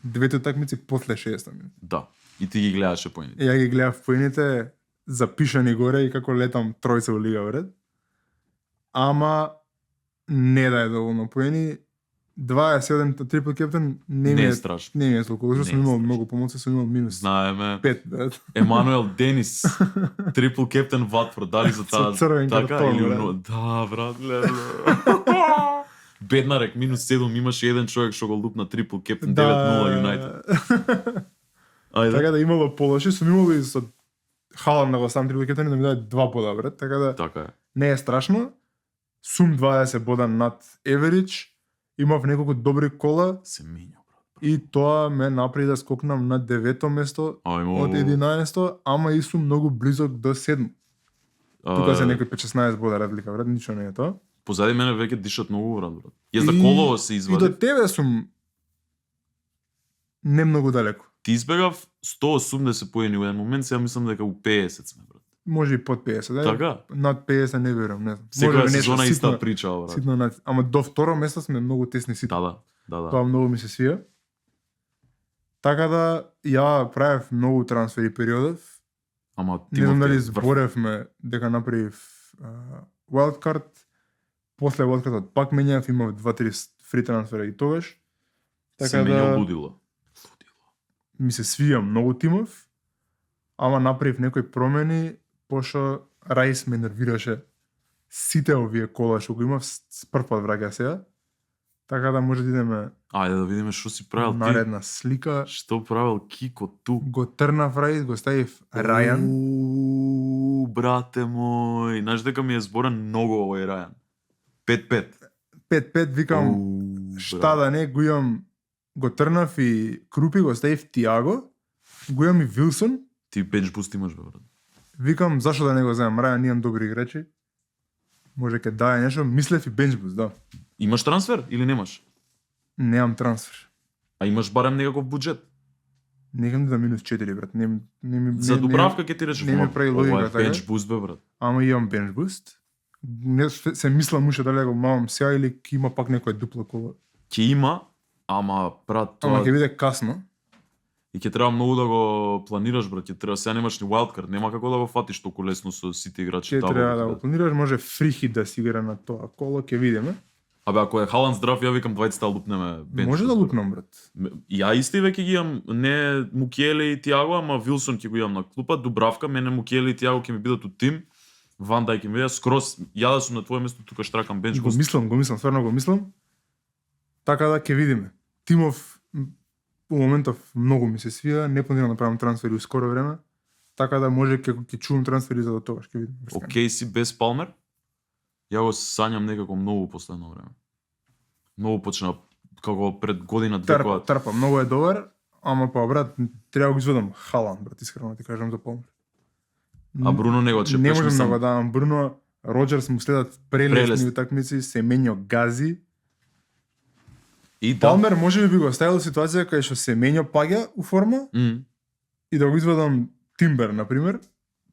двете утакмици после 60 минути. Да. И ти ги гледаше поените. Ја ги гледав поените запишани горе и како летам тројца во лига вред. Ама не да е доволно поени. 27 трипл кептен не е страшно. Не е толку, зашто сум имал многу помоци, сум имал минус. Знаеме. 5. Емануел Денис, трипл кептен Ватфорд, дали за таа така или да, брат, гледа. Беднарек минус 7, имаше еден човек што го лупна трипл кептен 9-0 Юнайтед. Ајде. Така да имало полоши, сум имал и со Халанд на го сам трипл кептен да ми даде 2 бода, брат, така да Така е. Не е страшно. Сум 20 бода над average. Имав неколку добри кола. Се менја, брат. И тоа ме направи да скокнам на 9-то место од 11-то, ама и сум многу близок до 7. Тука се некои 5-16 бода разлика, брат, ништо не е тоа. Позади мене веќе дишат многу, брат. Јас за колово се извади. И до тебе сум не многу далеко. Ти избегав 180 поени во еден момент, сега мислам дека у 50 сме, брат. Може и под 50, да? Така? Над 50 не верувам, не знам. Секоја сезона иста прича, брат. Ситно, ама до второ место сме многу тесни ситно. Да. Тоа многу ми се свија. Така да ја правев многу трансфери периодов. Ама не знам дали зборевме дека направив wildcard. После wildcardот пак менјав, имав 2-3 фри трансфера и тогаш. Така се менја лудило. Ми се свија многу тимов, ама направив некои промени, пошто Райс ме нервираше сите овие кола што го имав с прв пат враќа сега. Така да може да идеме. Ајде да видиме што си правил ти. Наредна слика. Што правил Кико ту? Го трнав Райс, го ставив Рајан. Брате мој, знаеш дека ми е зборен многу овој Рајан. 5-5. 5-5, викам, шта да не, го имам, го трнав и Крупи, го ставив Тиаго, го имам и Вилсон. Ти бенчбуст имаш, бе, брат. Викам, зашо да не го земам, Рајан, имам добри играчи. Може ке дае нешто, мислев и бенч буст, да. Имаш трансфер или немаш? Немам трансфер. А имаш барем некаков буџет. Некам да минус 4, брат. За Дубравка ќе ти речев, не ми прави логика, ова е така? бенч буст бе, брат. Ама имам бенч буст. Не се мислам уште дали го мамам сега или ќе има пак некој дупла кола. Ќе има, ама брат, Ама тоа ќе биде касно. и ќе треба многу да го планираш, брат. Ќе треба, сега немаш ни wildcard, нема како да го фатиш толку лесно со сите играчи Ќе табла. треба да го планираш, може фри хит да си игра на тоа коло, ќе видиме. Абе, ако е Халанд здрав, ја викам двајцата лупнеме бенч. Може да буст, брат. лупнам, брат. Ја исти веќе ги имам, не Мукиеле и Тиаго, ама Вилсон ќе го имам на клупа, Дубравка, мене Мукиеле и Тиаго ќе ми бидат од тим. Ван Дајк ќе ми биде скроз, ја да сум на твое место тука штракам бенч. Го мислам, стварно го мислам. Така да ќе видиме. Тимов у моментов многу ми се свија, не планирам да правам трансфери у скоро време. Така да може ќе чувам трансфери за до тогаш ќе видиме. Океј си без Палмер? Ја го сањам некако многу последно време. Многу почна како пред година две кога Трпа, многу е добар, ама па брат, треба да го изведам Халанд, брат, искрено ти кажам за Палмер. А Бруно не го чепеш, Не можам да мислам. го давам Бруно, Роджерс му следат прелесни Прелесни. утакмици, Семењо гази. И да. Палмер може би го оставил ситуација кај што Семењо паѓа у форма и да го изведам Тимбер, например,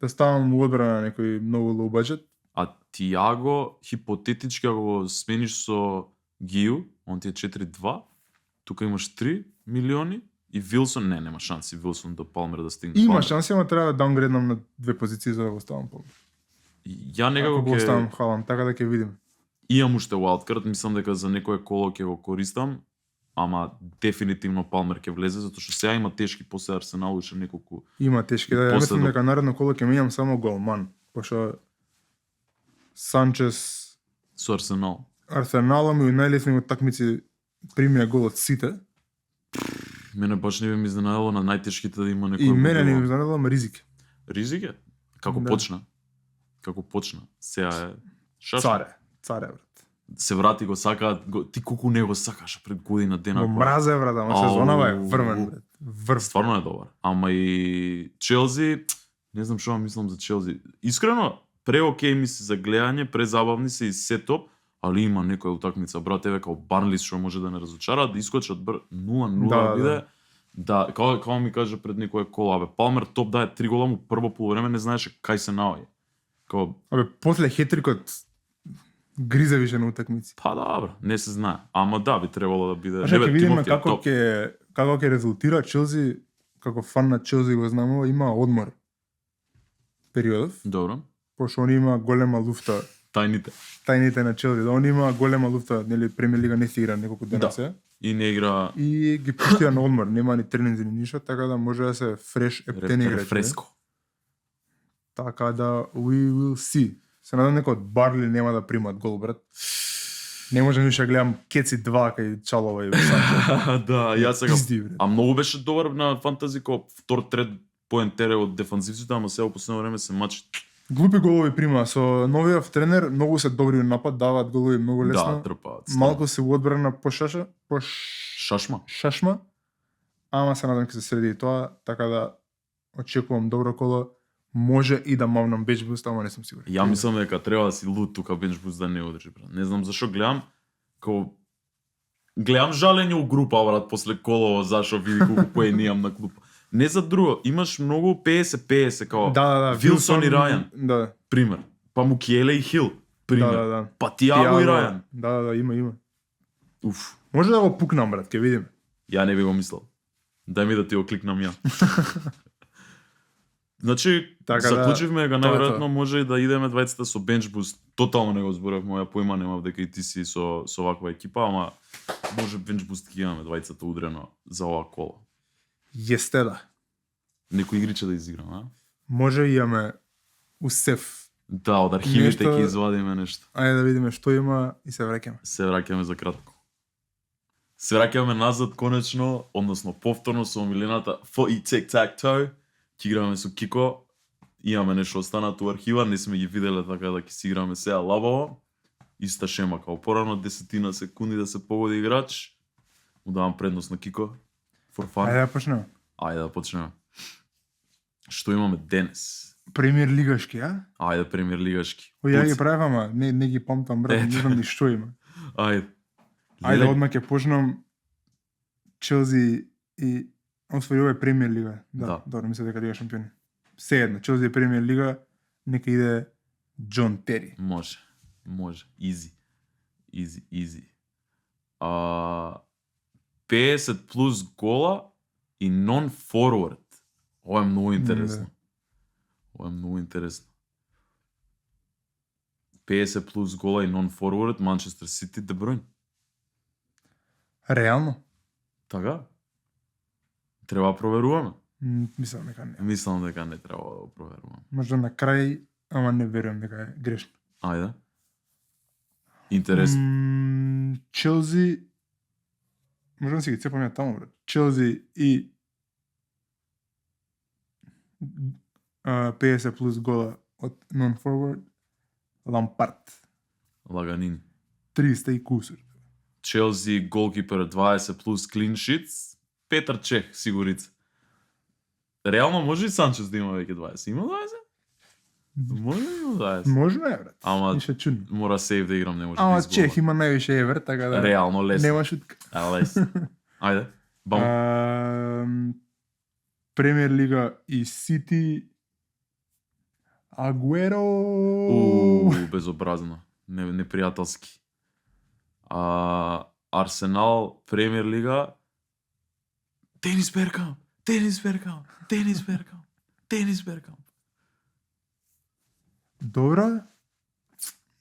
да ставам у одбрана на некој многу low budget. А Тиаго, хипотетички, ако го смениш со Гиу, он ти е 4-2, тука имаш 3 милиони, и Вилсон, нема шанси Вилсон до Палмер да стигне. Има Палмер. шанси, ама треба да даунгрейднам на две позиции за да го ставам Палмер. Ја некако Ако го ставам Халанд, така да ќе видиме. имам уште wildcard, мислам дека за некое коло ќе го користам, ама дефинитивно Палмер ќе влезе, затоа што сега има тешки после Арсенал уште неколку. Има тешки, да, ја После мислам до- дека наредно коло ќе менјам само голман, пошто Санчес, Со Арсенал. Арсенала ми у најлесни утакмици примија гол од сите. Мене баш не би ми изненадало на најтешките да има некој. И мене не гол. ми изненадало ризик. Ризик е. Како Да. почна. Како почна. Сега е шашна. Царе, брат. Се врати го сака, ти колку не го сакаш пред година дена. Го мразе, брат, ама сезонава е врвен, брат. Врв. Стварно е добар. Ама и Челси, не знам што мислам за Челси. Искрено, пре окей ми се за гледање, презабавни се и се топ, али има некоја утакмица, брат, еве као Барнли што може да не разочара, да искочат 0-0 Да, биде. Да, како ми каже пред некоја кола, бе, Палмер топ дае 3 гола му прво полувреме, не знаеше кај се наоѓа. Као, Абе, после хетрикот гризе више на утакмици. па добро, не се знае. Ама да, би требало да биде. А ќе видиме Тимов ти е како топ. ќе резултира Челси, како фан на Челси го знамува, има одмор периодов, Добро. пошто они има голема луфта, Тајните. тајните на Челси, да они има голема луфта, нели Премиер лига не се игра неколку дена Да. се. И не игра И ги пуштија на одмор, нема ни тренинзи ни ништо, така да може да се фреш ептени играчи. рефреско. Така да we will see. Се надам некој од Барли нема да примат гол, брат. Не можам више да гледам Кеци 2 кај Чалова и Санчо. Да, јас сега. Пизди, брат. А многу беше добар на фантази кој втор трет поентере од дефанзивците, ама сега во последно време се мачи. Глупи голови прима. Со новиот тренер многу се добри во напад, даваат голови многу лесно. Да, трпаат. Малку се одбрана по Шашма. шашма. Ама се надам ќе се среди и тоа, така да очекувам добро коло. Може и да мавнам бечбуст, ама не сум сигурен. Ја мислам дека треба да си лут тука бенчбуст да не одржи, брат. Не знам зашо гледам гледам жалење у група, брат, после колово зашо види колку поени имам на клуб. Не за друго, имаш многу 50-50 као Да. Вилсон и Рајан, Да. пример. Па Мукиеле и Хил, пример. Да. Па Тиаго и Рајан. Да, има. Уф, Може да го пукнам, брат, ќе видиме. ја не би го мислел. Дај ми да ти го кликнам ја. Значи, Така заклучивме дека тоа е најверојатно тоа. може и да идеме двајцата со бенч буст. Тотално не го зборав, моја поима немав дека и ти си со ваква екипа, ама може бенч буст ќе имаме двајцата удрено за ова коло. Јесте да. Некој игриче да изиграме, а? Може и имаме у сеф. Да, од архивите Нешто- ќе извадиме нешто. Ајде да видиме што има и се враќаме. Се враќаме за кратко. Се враќаме назад конечно, односно повторно со омилената Foot Tic-Tac-Toe. Ќе играме со Кико. Имаме нешто останато у архива, не сме ги виделе така да ќе си играме сега лабаво. Иста шема као порано, 10 секунди да се погоди играч. Му давам предност на Кико. For fun. Ајде да почнеме. Ајде да почнеме. Што имаме денес? Премиер лигашки, а? Ајде премиер лигашки. Ја Пуци. ги правам, ама не ги памтам, брат, не знам ни што има. Ајде. Ајде, Леле, одма ќе почнам Челси и освои ова е премиер лига. Да. Добро, мислам дека Лига шампиони. Седно, Челси е премиер лига, нека иде Џон Тери. Може. Изи. 50 плюс гола и нон-форвард. Ова е многу интересно. 50 плюс гола и нон-форвард, Манчестер Сити, Де Бруйн. Реално? Така? Треба да проверуваме. Мислам дека не. Мислам дека не треба да го проверуваме. Можда на крај, ама не верувам дека е грешно. Ајде. Интересно. Челси, можам да си ги цепам ја таму, брат. Челси и 50 плюс гола од нон-форвард, Лампард. Лаганин. 300 и кусур. Челси голкипер 20 плюс клин шитс, Петар Чех, сигурица. Реално може и Санчес да има веќе 20. Има 20? Може да има 20. Можно е, брат. Ама Нише чудно. мора сейв да играм, не може да Ама изгола. Чех има највише евер, така да Реално лесно. нема шутка. Лесно. Ајде. Бам. Премиер лига и Сити Агуеро. Безобразно. Непријателски. Арсенал, Премиер лига. Денис Беркамп. Добро.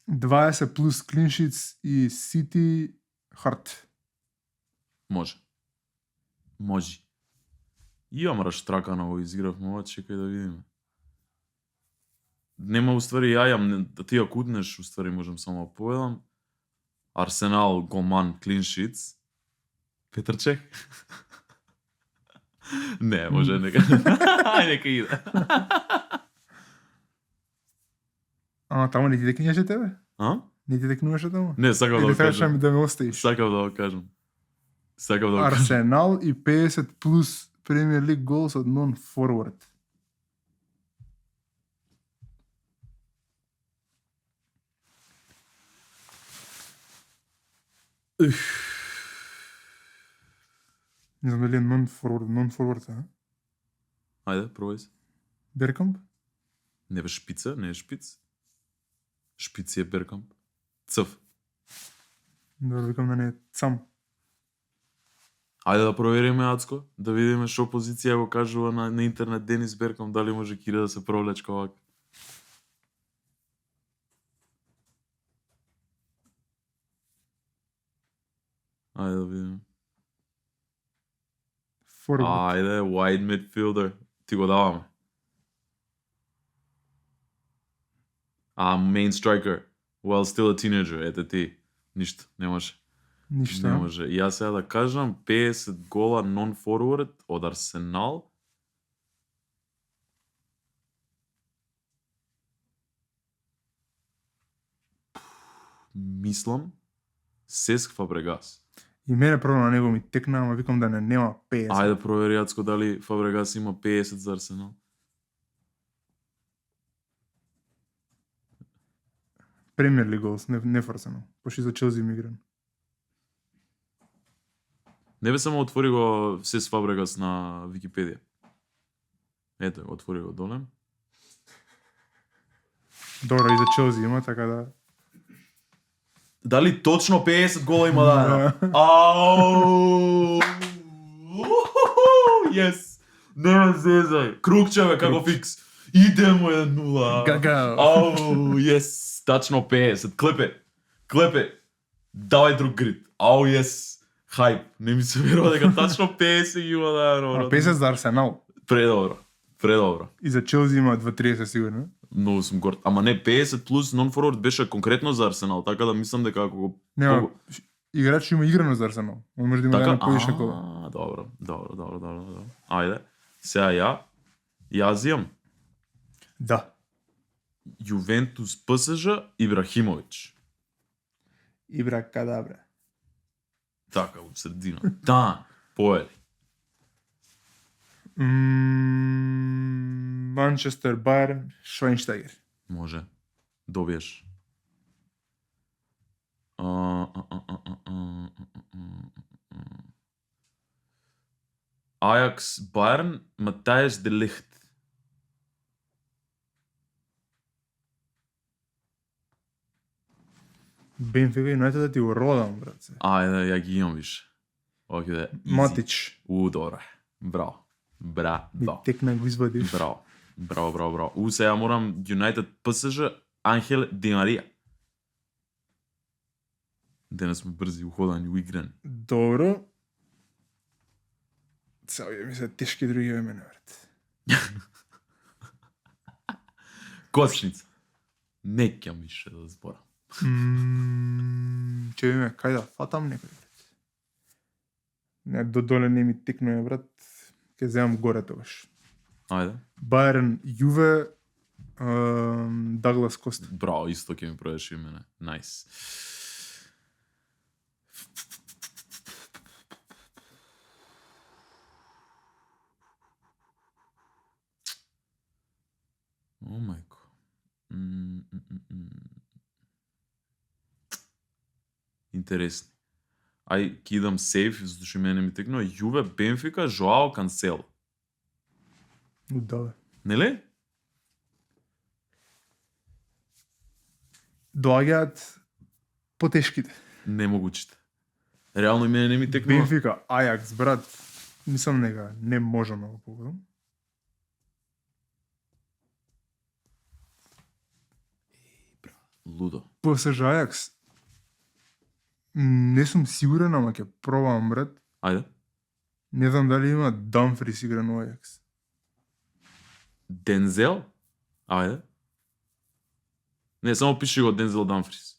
20 плюс клиншитс и Сити Харт. Може. Имам Раштракана го изигравме, ова чекај да видиме. Нема уствари јајам, да ти ја кутнеш, уствари можам само да поведам. Арсенал, голман, клиншитс. Петар Чех. Не, може нека. Ај нека иде. Ама таму не ти декнеше тебе? А? Не ти декнуваше таму? Не, сакав да Или го кажам. да ме оставиш? Сакав да го кажам. Арсенал и 50 плюс Премиер лиг голс од нон-форвард. Не знам дали е нон-форвард, а? Ајде, пробај се. Беркамп? Не бе шпица, не е шпиц. Шпици е Беркамп. Цъв. Добро, викам да не е сам. Ајде да провериме, Ацко, да видиме што позиција го кажува на интернет Денис Беркамп, дали може Кира да се провлечка овак. Ајде да видиме. Форвард. Ајде, wide midfielder. Ти го даваме. Main striker. Well, still a teenager. Ете ти. Ништо, не може. Ништо. Не може. Јас сега да кажам 50 гола нон-форвард од Арсенал. Мислам Сеск Фабрегас. И мене прво на него ми текна, ама викам да нема 50. Ајде провери Јацко дали Фабрегас има 50 за Арсенал. Премиер лиг голс, не Арсенал. Пошли за Челси ми игран. Не бе само отвори го Сеск Фабрегас на Википедија. Ето, отвори го доле. Добро, и за Челси има, така да... Дали точно 50 гола има дадено? Ау! Yes! Не зезај. Крукчеве како фикс. Идемо 1-0. Гагао. Ау, yes! Тачно 50. Клепе. Давај друг грид. Ау, yes! Хајп. Не ми се верува дека тачно 50 ги има дадено. 50 за Арсенал. Предобро. И за Челси има 2-30 сигурно. Многу сум горд. Ама не, 50 плюс нон-форвард беше конкретно за Арсенал, така да мислам дека ако го... Нема, играч има играно за Арсенал. Он може да има Така, така? Повише кола. Добро. Ајде. Сега јас имам Да. Јувентус ПСЖ Ибрахимович. Ибра кадабра. Така, во средина. Да, поели. Манчестер, Байерн, Швајнштайгер. Може. Добиеш. Ајакс, Байерн, Матајс де Лихт. Бенфика и Юнайтед да ти го родам, брат. Ајде, ја ги имам више. Оке да. Матич. Добре. Браво. Браво. Текна го извадиш. Браво. Браво. Сега морам Юнайтед ПСЖ, Анхел Ди Марија. Денес сме брзи, уходани, уиграни. Добро. Сега ми се тешки други имена, брат. Косница. Не ќе више да зборам. Че име, кај да фатам некој, брат. Не, доле не ми текнува, брат. Ке земам горе тогаш. Ајде. Байерн, Јуве, Даглас Коста. Браво, исто ќе ми проеш имене. Најс. О, мајко. Интересни. Ај, ќе идам сейф, затоа што мене ми текнува Јуве, Бенфика, Жоао Канцело. Да, бе. Нели? Доаѓаат потешките. Немогучите. Реално и мене не ми текнува. Бенфика, Ајакс, брат. Мислам нека не можам да го погодам. Лудо. ПСЖ Ајакс. Не сум сигурен, ама ќе пробам, брат. Ајде. Не знам дали има Дамфрис игран у Ајакс. Дензел? Ајде. Не, само пиши го Дензел Дамфрис.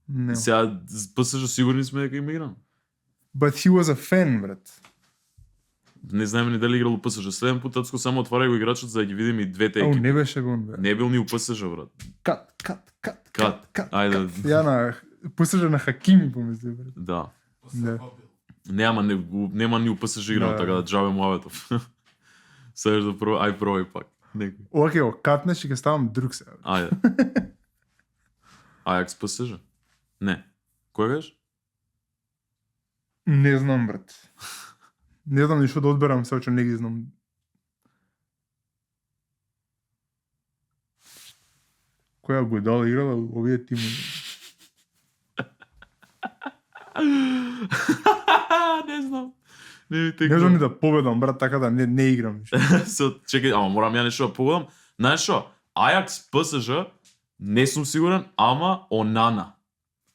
Не. Сега ПСЖ сигурни сме дека има игран. But he was a fan, брат. Не знаеме ни дали играл у ПСЖ. Следен пут Тацко само отвара го играчот за да ги видиме и двете Ау, екипи. не беше го он, бе. Не бил ни у ПСЖ, брат. Кат. Ајде. Ја на ПСЖ на Хакими помисли, брат. Да. Да. Нема ни у ПСЖ играл, Да. така да джабе муаветов. Саеш да пробај пак. Некој. Оке, го катнеш и ќе ставам друг сега. Ајде. Ајакс ПСЖ? Не. Кој беше? Не знам, брат. Не знам ништо да одберам, се че не ги знам. Која будала играла овие тимови? Не знам. Не ми Не знам ни да победам, брат, така да не играм ништо. Чекај, ама морам ја нешто да погодам. Знаеш што? Ајакс ПСЖ не сум сигурен, ама Онана.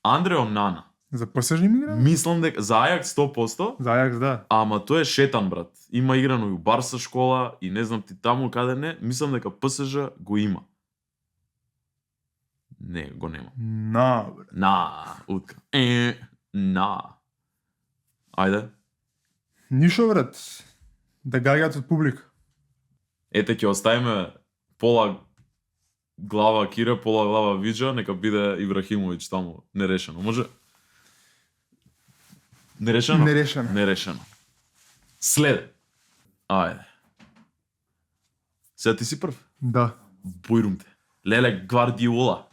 Андре Онана. За ПСЖ им игра? Мислам дека за Ајакс 100%, За Ајакс, да. ама тој е шетан, брат. Има играно и у Барса школа и не знам ти таму каде не. Мислам дека ПСЖ го има. Не, го нема. На, брат. На, утка. На. Ајде. Ништо, брат. Да гаѓаат од публика. Ете ќе оставиме пола глава Кира, пола глава Виджа, нека биде Ибрахимовиќ таму нерешено. Може? Нерешено? Нерешено. Нерешено. След. Ајде. Сега ти си прв. Да. Бојрум те. Леле Гвардиола.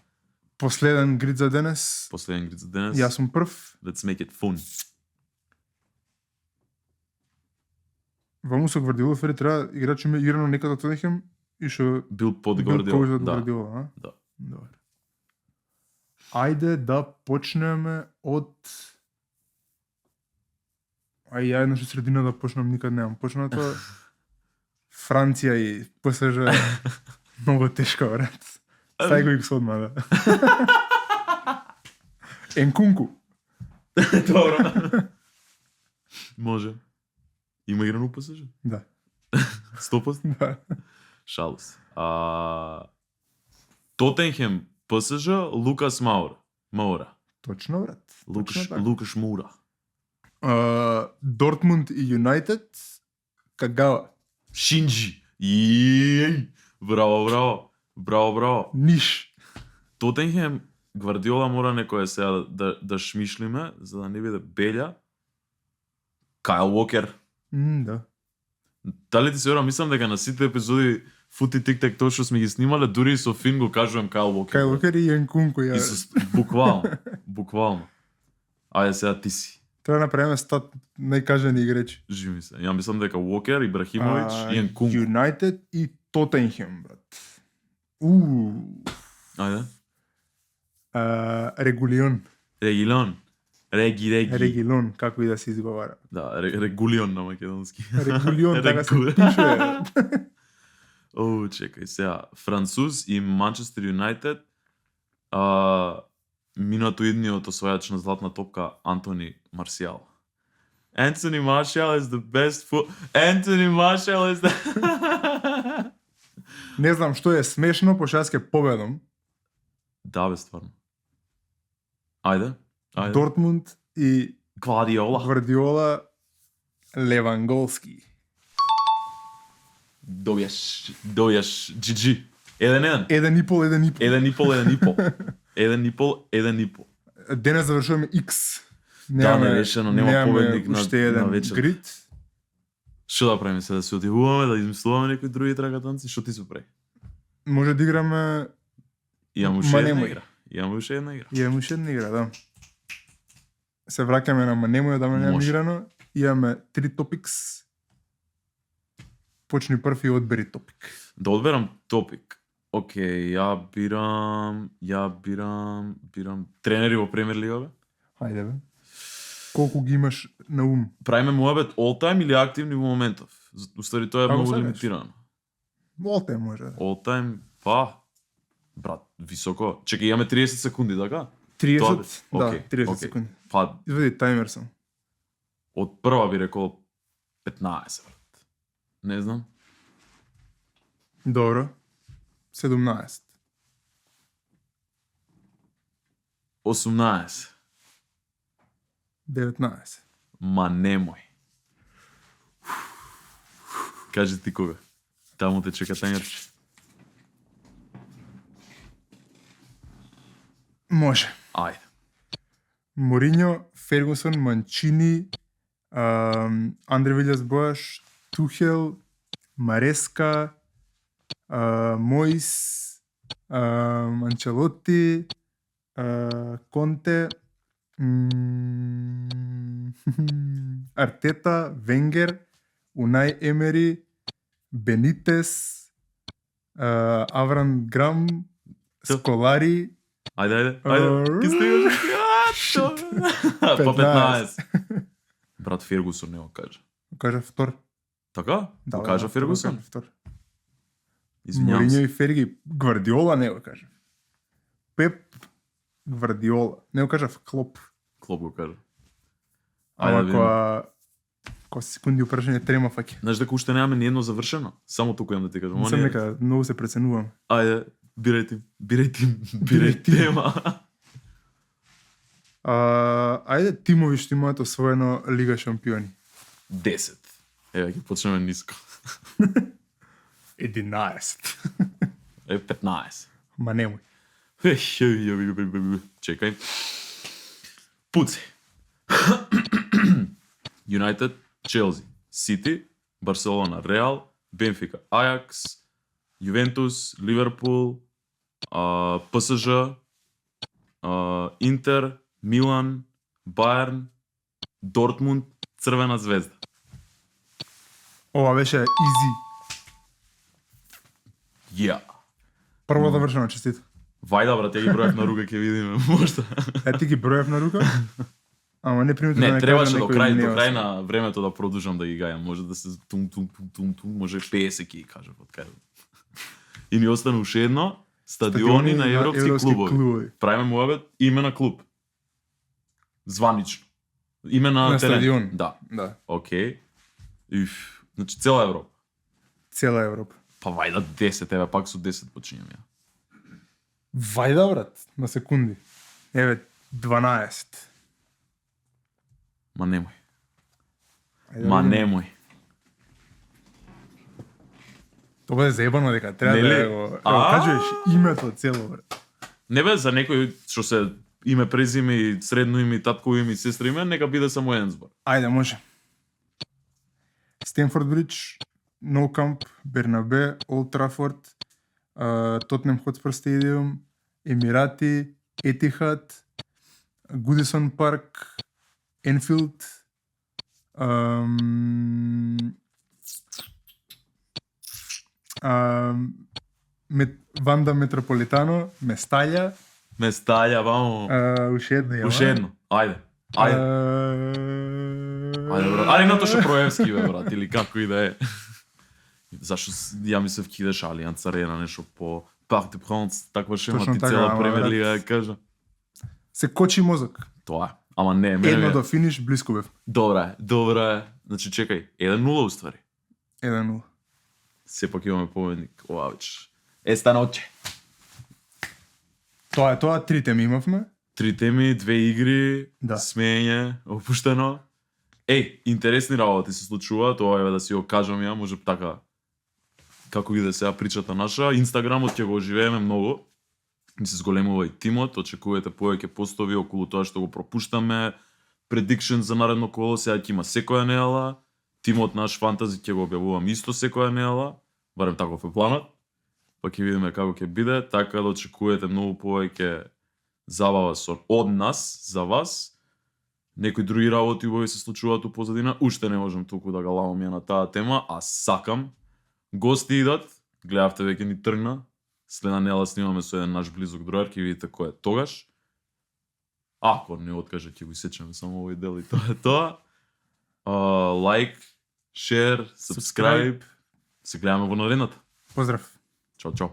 Последен грид за денес. Последен грид за денес. Јас сум прв. Let's make it fun. Ваму со Гвардиола фери треба играч има играно некада Тоттенхем и што Бил под бил Гвардиола. повеќе од Да. Гвардиола, а? Да. Добро. Ајде да почнеме од ја еднаш од средина да почнам, никад немам почнато. Франција и ПСЖ многу тешко, брат. Стај го икс одма, да. Енкунку. Добро. Може. Има играно у ПСЖ? Да. 100%? Да. Шалус. Тотенхем, ПСЖ, Лукас Маура. Точно, брат. Точно така. Лукаш Мура. Дортмунд и Юнайтед, Кагава. Шинджи. Иеј. Браво. Ниш. Тотенхем, Гвардиола мора некоја сега да шмишлиме, за да не биде Белја. Кайл Уокер. Да. Дали ти се верувам, мислам дека на сите епизоди Фути Тик-Так тоа што сме ги снимале, дури и со Фин го кажувам Кайл Уокер. Кайл Уокер и Јан Кунко ја. И со буквално. Ајде сега ти си. Треба да направиме стат најкажани играчи. Живи се. Ја мислам дека Уокер, Ибрахимович и Јан Кунко. Юнайтед и Тоттенхем, брат. Ајде. Регулион. Регилон, како и да се изговара. Да, Регулион на македонски. Регулион, така се пише. Чекај сега. Француз и Манчестер Юнайтед. Минато идниот освојач на златна топка Антони Марсијал. Anthony Martial is the best Anthony Martial is the... Не знам што е смешно, пошто јас ќе победам. Да, бе, стварно. Ајде. Дортмунд и Гвардиола Леванголски. Дојаш GG. 1-1. 1,5. Денес завршуваме X. Да, нерешено, нема победник на вечер. Грид. Што да правиме се, да се отивуваме, да измислуваме некои други трагатанци, што ти се прави? Може да играме... Имаме уште една игра. Да. Се враќаме на Манемој, да нема играно. Имаме 3 топикс. Почни прв и одбери топик. Да одберам топик. Океј, ја бирам тренери во Премиер лига, бе? Хајде, бе. Колку ги имаш на ум? Правиме муабет all time или активни во моментов? Устави тоа е многу лимитирано. All time може. All time, брат, високо. Чекај, имаме 30 секунди, така? 30? Да, 30 секунди. Изведи таймер сам. Од прва би рекол 15, брат. Не знам. Добро. 17. 18. 19. Ма немој. Кажи ти кога. Таму те чека таймерче. Може. Ајде. Мориньо, Фергусон, Манчини, Андре Вилјас Боаш, Тухел, Мареска, Моис, Анчелоти, Конте, Артета, Венгер, Унај Емери, Бенитес, Аврам Грам, Сколари. Ајде. Ки стигаш? Па 15. Брат Фергусон не го кажа. Кажа втор. Така? Да, кажа Фергусон? Втор. Извинјавам Мориньо се. и Ферги. Гвардиола не го кажа. Пеп, Гвардиола. Не го кажа в Клоп. Клоп го кажа. Ама која секунди упрашање трема фаќа. Знаеш дека уште немаме ни едно завршено? Само тука имам да ти кажам. Мислам дека многу се преценувам. Ајде, бирај тема. Ајде тимови што имаат освоено Лига шампиони. 10. Еве ќе почнеме ниско. 11. 15. Ма немој. Чекај. Пуци. Юнайтед, Челси, Сити, Барселона, Реал, Бенфика, Ајакс, Јувентус, Ливерпул, ПСЖ, Интер, Милан, Бајерн, Дортмунд, Црвена звезда. Ова беше изи. Ја. Прво завршено, честито. Вајда, брат, ја ги бројав на рука, ќе видиме, можда. Ти ги бројав на рука? Ама не примите Не, требаше до крај на времето да продолжам да ги гајам. Може да се тум, може 50 ќе ги кажа под кај. И ни остана уште едно, стадиони на европски клубови. Правиме муабет име на клуб. Званично. Име на терен. стадион. Да. Океј. Значи цела Европа. Цела Европа. Па вајда 10, еве пак со 10 почињам ја. Вајда, брат, на секунди. Еве 12. Ма немој. Тоа е заебано дека треба Нели? да го кажеш името цело, брат. Не бе за некој што се име, презиме и средно име, татково име и сестра име, нека биде само еден збор. Ајде, може. Стенфорд Бридж, Nou Camp, Бернабе, Олд Трафорд, Тотнем Хотспур Стадиум, Емирати, Етихад, Гудисон Парк, Енфилд, Ванда Метрополитано, Местаља, вамо. уште едно ја. Уште едно. Ајде. Ајде, брат. Ајде Наташа Проевски, бе, брат, или како и да е. Зашто ја мислев ќе идеш Алијанс Арена, нешто по Парк де Пранс, таква шема Точно ти така, цела ама, Премиер брат. лига, ја кажа. Се кочи мозок. Тоа е. Ама не, мене Едно ми е. до финиш, блиско бев. Добре. Значи чекај, 1-0 уствари. 1-0. Сепак имаме победник. Ова вече. Еста ноќе. Тоа е тоа, 3 теми имавме. 3 теми, 2 игри, Да. смеење, опуштено. Интересни работи се случуваат, ова е да си го кажам ја, може така како иде сега причата наша. Инстаграмот ќе го оживееме многу. Ми се зголемува и тимот, очекувате повеќе постови околу тоа што го пропуштаме. Prediction за наредно коло сега ќе има секоја недела. Тимот наш фантази ќе го објавувам исто секоја недела, барем таков е планот. Па ќе видиме како ќе биде, така да очекувате многу повеќе забава од нас за вас. Некои други работи убави се случуваат у позадина, уште не можам толку да ga ламам ја на таа тема, а сакам. Гости идат, гледавте веќе ни тргна. Следна недела снимаме со еден наш близок друар, ќе видите кој е тогаш. Ако не откаже, ќе го исечеме само овој дел и тоа е тоа. Лайк, шер, subscribe. Се гледаме во наредната. Поздрав. Чао, чао.